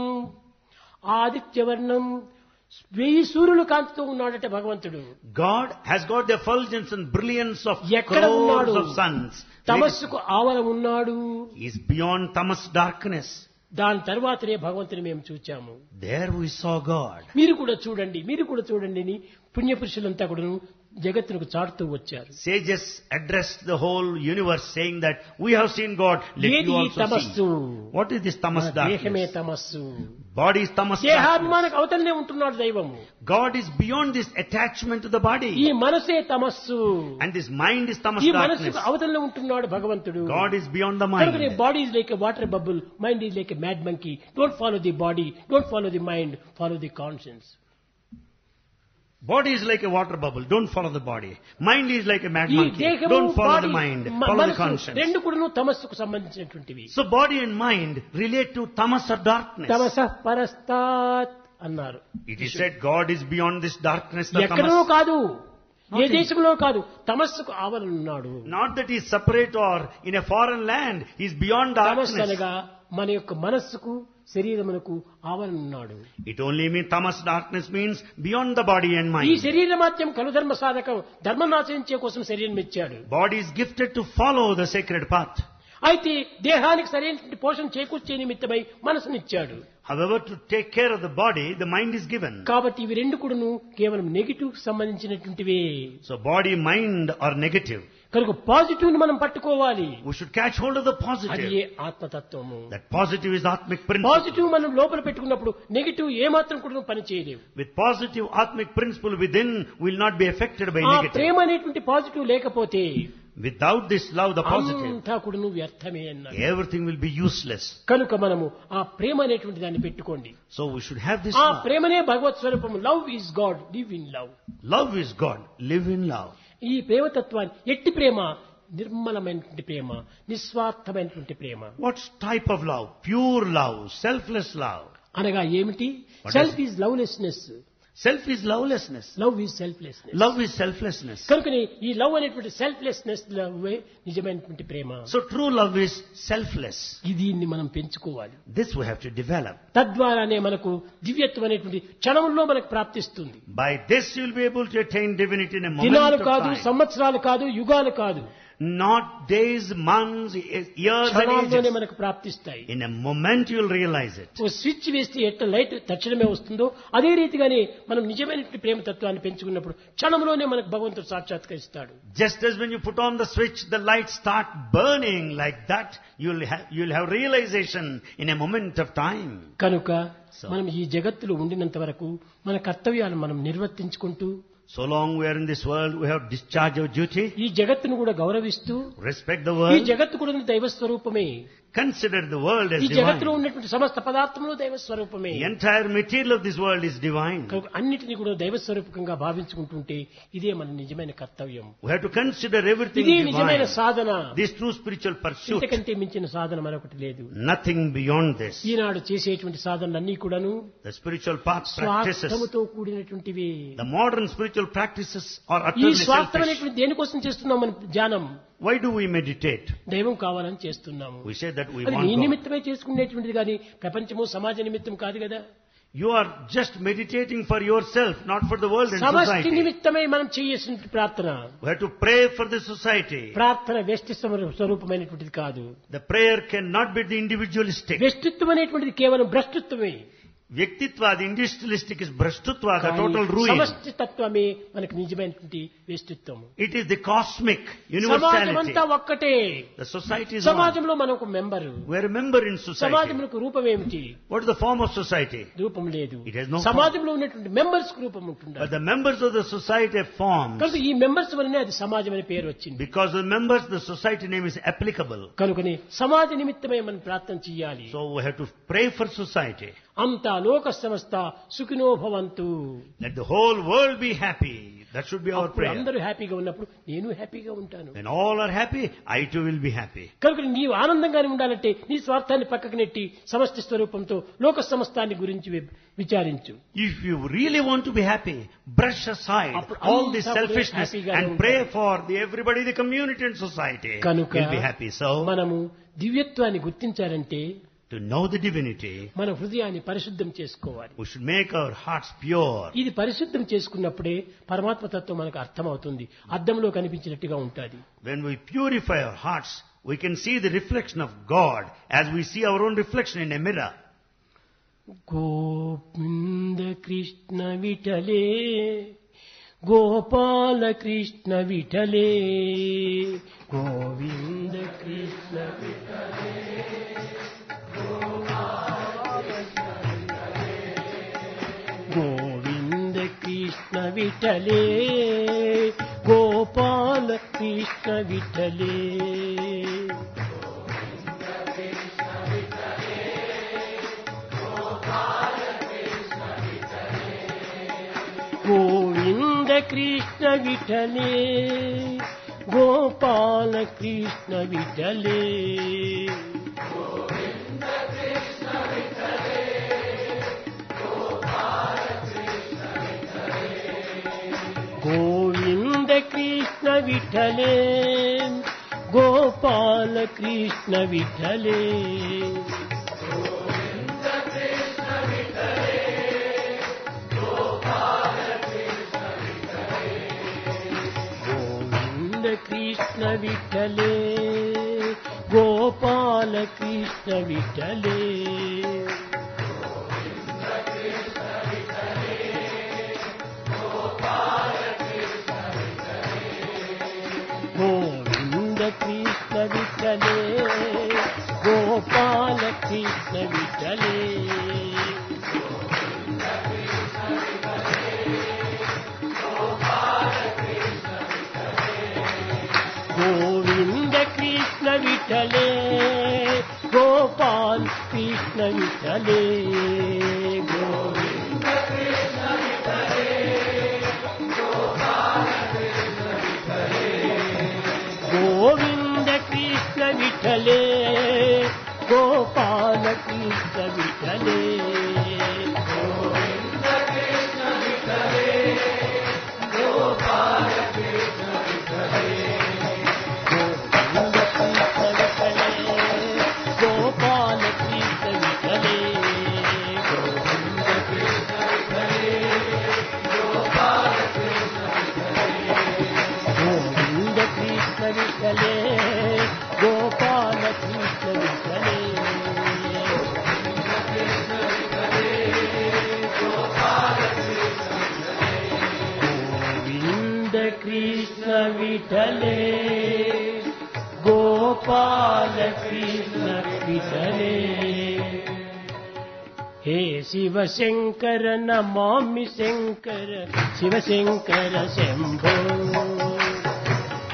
ఆదిత్యవర్ణం, 1000 సూర్యులు కాంతితో ఉన్నాడట భగవంతుడు. God has got the effulgence and brilliance of ఎక్కడ crores ఉన్నాడు? of suns. తమస్సుకు ఆవల ఉన్నాడు. He is beyond tamas darkness. దాని తర్వాతనే భగవంతుని మేము చూచాము. There we saw God. మీరు కూడా చూడండి, మీరు కూడా చూడండి అని పుణ్యపురుషులంతా కూడా జగత్తునకు చాటుతూ వచ్చారు. Sages addressed the whole universe saying that we have seen God, let ఏది you ఈ also తమస్సు? see. What is this tamas దేహమే darkness? తమస్సు. Body is tamas darkness. దేహాభిమానకు అవతలనే ఉంటున్నాడు దైవము. God is beyond this attachment to the ఈ body. మనసే తమస్సు. And this mind is tamas ఈ darkness. మనసుకు అవతలనే ఉంటున్నాడు భగవంతుడు. God is beyond the కనుకనే mind. Body is like a water bubble, mind is like a mad monkey. Don't follow the body, don't follow the mind, follow the conscience. Body is like a water bubble, don't follow the body. Mind is like a mad ఈ monkey, దేహము don't follow body the mind, follow the మనసు conscience. రెండు కూడాను తమస్సుకు సంబంధించినటువంటివి. So body and mind relate to tamas or darkness. తమస పరస్తాత్ అన్నారు. It is said God is beyond this darkness, the ఎక్కడో tamas. కాదు, ఏ Not in- దేశంలో కాదు, తమస్సుకు ఆవలనున్నాడు. Not that he is separate or in a foreign land, he is beyond తమస్సు darkness. అనగా మన యొక్క మనస్సుకు శరీరమునకు ఆవలనున్నాడు. It only means tamas darkness means beyond the body and ఈ mind. శరీర మాత్యం కలుధర్మ సాధకం, ధర్మం ఆచరించే కోసం శరీరం ఇచ్చాడు. Body is gifted to follow the sacred path. అయితే దేహానికి సరైనటువంటి పోషణ చేకూర్చే నిమిత్తమై మనసునిచ్చాడు. However, to take care of the body, the mind is given. కాబట్టి ఇవి రెండు కూడాను కేవలం నెగిటివ్ సంబంధించినటువంటివే. So body, mind are negative. కనుక పాజిటివ్ ని మనం పట్టుకోవాలి. We should catch hold of the అది positive. ఏ ఆత్మతత్వము. That positive is Atmic principle. Positive మనం లోపల పెట్టుకున్నప్పుడు నెగిటివ్ ఏమాత్రం కూడా పని చేయలేవు. With positive Atmic principle within, will not be affected by ఆ negative. ప్రేమ అనేటువంటి పాజిటివ్ లేకపోతే Without this love, the positive, అంతా కూడాను వ్యర్థమే అన్నారు. everything will be useless. కనుక మనము ఆ ప్రేమ అనేటువంటి దాన్ని పెట్టుకోండి. So we should have this ఆ love. ప్రేమనే భగవత్ స్వరూపము. Love is God, live in love. Love is God. Live in love. ఈ ప్రేమతత్వాన్ని ఎట్టి ప్రేమ, నిర్మలమైనటువంటి ప్రేమ, నిస్వార్థమైనటువంటి ప్రేమ. What type of love? Pure love, selfless love. అనగా ఏమిటి? What self is is lovelessness, Self is lovelessness. Love is selflessness. Love is selflessness. కనుకనే ఈ లవ్ అనేటువంటి సెల్ఫ్లెస్నెస్ లవ్వే నిజమైనటువంటి ప్రేమ. So true love is selfless. దీన్ని మనం పెంచుకోవాలి. This we have to develop. తద్వారానే మనకు దివ్యత్వం అనేటువంటి క్షణంలో మనకు ప్రాప్తిస్తుంది. By this you will be able to attain divinity in a moment దినాలు of కాదు, time. సంవత్సరాలు కాదు, యుగాలు కాదు. not days, months, years and క్షణాల్లోనే ages. మనకు ప్రాప్తిస్తాయి. In a moment you will realize it. ఓ స్విచ్ వేస్తే ఎట్లా లైట్ తక్షణమే వస్తుందో అదే రీతిగానే మనం నిజమైనటువంటి ప్రేమ తత్వాన్ని పెంచుకున్నప్పుడు క్షణంలోనే మనకు భగవంతుడు సాక్షాత్కరిస్తాడు. Just as when you put on the switch, the lights start burning like that, you'll have realization in a moment of time. కనుక So. మనం ఈ జగత్తులో ఉండినంత వరకు మన కర్తవ్యాలను మనం నిర్వర్తించుకుంటూ So long we are in this world, we have discharged our duty, ఈ జగత్తును కూడా గౌరవిస్తూ respect the ఈ world, జగత్తు కూడా దైవ స్వరూపమే. consider the world as ఈ జగత్తులో divine. ఉన్నటువంటి సమస్త పదార్థములు దైవ స్వరూపమే. The entire material of this world is divine. కనుక అన్నిటినీ కూడా దైవ స్వరూపకంగా భావించుకుంటుంటే ఇదే మన నిజమైన కర్తవ్యం. We have to consider everything ఇది నిజమైన divine. Sadhana. This true spiritual pursuit, ఇంతకంటే మించిన సాధన మరొకటి లేదు. nothing beyond this. ఈనాడు చేసేటువంటి సాధనలన్నీ కూడాను The spiritual path practices, స్వార్థముతో కూడినటువంటివి. the modern spiritual practices are ఈ utterly selfish. స్వార్థమైనటువంటి దేనికోసం చేస్తున్నాం మనం ధ్యానం? Why do we meditate? దైవం కావాలని చేస్తున్నాము. We say that we అది want నీ God. నిమిత్తమే చేసుకునేటువంటిది కానీ ప్రపంచము సమాజ నిమిత్తం కాదు కదా. You are just meditating for yourself, not for the world and సమష్టి society. నిమిత్తమే మనం చేయాల్సిన ప్రార్థన. We have to pray for the society. ప్రార్థన వ్యష్టి స్వరూపమైనటువంటిది కాదు. The prayer cannot be the individualistic. వ్యష్టిత్వం అనేటువంటిది కేవలం భ్రష్టత్వమే. Vyaktitva, the individualistic is brashtutva, the కానీ total ruin. సమష్టి తత్వమే మనకు నిజమైనటువంటి వ్యష్టిత్వం. It is the cosmic సమాజం universality. అంతా ఒక్కటే. The society is one. సమాజంలో మనం ఒక member. We are a member in society. సమాజంలో రూపం ఏమిటి? What is the form of society? రూపం లేదు. It has no సమాజంలో ఉన్నటువంటి మెంబర్స్ రూపం ఉంటుంది. But the members of the society have forms. కనుక ఈ మెంబర్స్ వల్లనే అది సమాజం అనే పేరు వచ్చింది. Because the members, the society name is applicable. కనుకనే సమాజ నిమిత్తమే మనం ప్రార్థన చేయాలి. So we have to pray for society. అంతా లోక సమస్త సుఖినో భవంతు. Let the whole world be happy. That should be our అప్పుడు prayer. అందరూ హ్యాపీగా ఉన్నప్పుడు నేను హ్యాపీగా ఉంటాను. When all are happy, I too will be happy. కనుక నీవు ఆనందంగానే ఉండాలంటే నీ స్వార్థాన్ని పక్కకు నెట్టి సమష్టి స్వరూపంతో లోక సమస్తాన్ని గురించి విచారించు. If you really want to be happy, brush aside అప్పుడు all this అంతా selfishness హ్యాపీగానే and pray for everybody, the community and society. కనుక You'll be happy. So, మనము దివ్యత్వాన్ని గుర్తించాలంటే to know the divinity, మన హృదయాన్ని పరిశుద్ధం చేసుకోవాలి. we should make our hearts pure. ఇది పరిశుద్ధం చేసుకున్నప్పుడే పరమాత్మ తత్వం మనకు అర్థమవుతుంది. అద్దంలో కనిపించినట్టుగా ఉంటుంది. When we purify our hearts, we can see the reflection of God as we see our own reflection in a mirror. Govinda Krishna విఠలే Gopala Krishna విఠలే Govinda Krishna విఠలే Govinda Krishna విఠలే Gopala Krishna విఠలే Govinda Krishna విఠలే Gopala Krishna విఠలే Govinda Krishna విఠలే Gopala Krishna విఠలే Govinda Krishna విఠలే Gopala Krishna విఠలే Govinda Krishna విఠలే Gopala Krishna విఠలే Govinda Krishna విఠలే Gopala Krishna విఠలే Govinda Krishna విఠలే Govinda Krishna విఠలే Gopala Krishna విఠలే Govinda Krishna విఠలే Gopala Krishna విఠలే Govinda Krishna విఠలే Gopala Krishna విఠలే Govinda Krishna విఠలే Gopala Krishna విఠలే Govinda Krishna విఠలే Gopala Krishna విఠలే Govinda Krishna విఠలే Gopala Krishna విఠలే hey Shiva Shankara Namami Shankara Shiva Shankara Shambho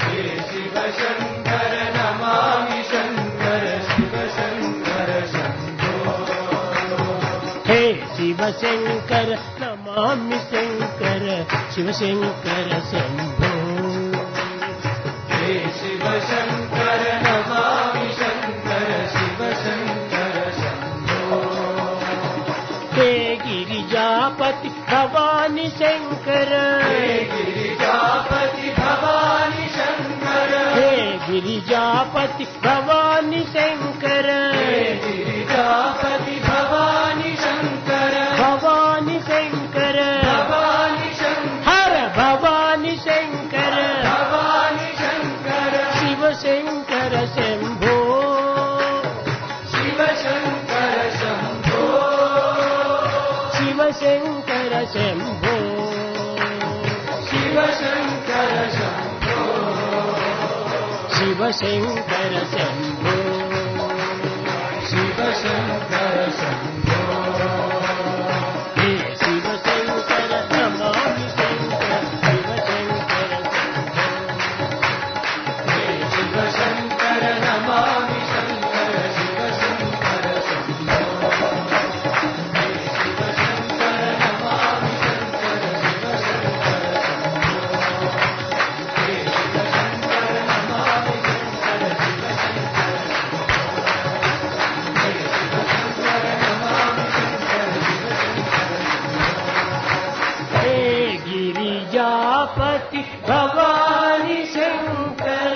hey Shiva Shankara Namami Shankara Shiva Shankara Shambho hey Shiva Shankara Namami Shankara Shiva Shankara Shambho hey Shiva Shankara Namami Shankara Shiva Shankara Shambho hey Girijapathi Bhavani Shankara hey Girijapathi Bhavani Shankara hey Girijapathi Bhavani Shankara hey Girijapathi Bhavani Shankara Bhavani Shankara Bhavani Shankara Hara Bhavani Shankara Bhavani Shankara Shiva Shankara Shambho Shiva Shankara Shambho Shiva Shankara Shambho Shiva Shankara Shambho Shiva Shankara Shambho Shiva Shankara Shambho hey Shiva Shankara Namami Shankara Shiva Shankara hey Shiva Shankara Namami Shankara Shiva Shankara Shambho hey Shiva Shankara Namami Shankara Shiva Shankara Shambho hey Shiva Shankara Namami Shankara Shiva Shankara Shambho hey Shiva Shankara Namami Shankara Shiva Shankara hey Girijapathi Bhavani Shankara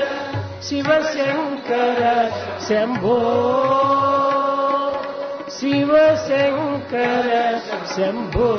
Shiva Shankara Shambho Shiva Shankara Shambho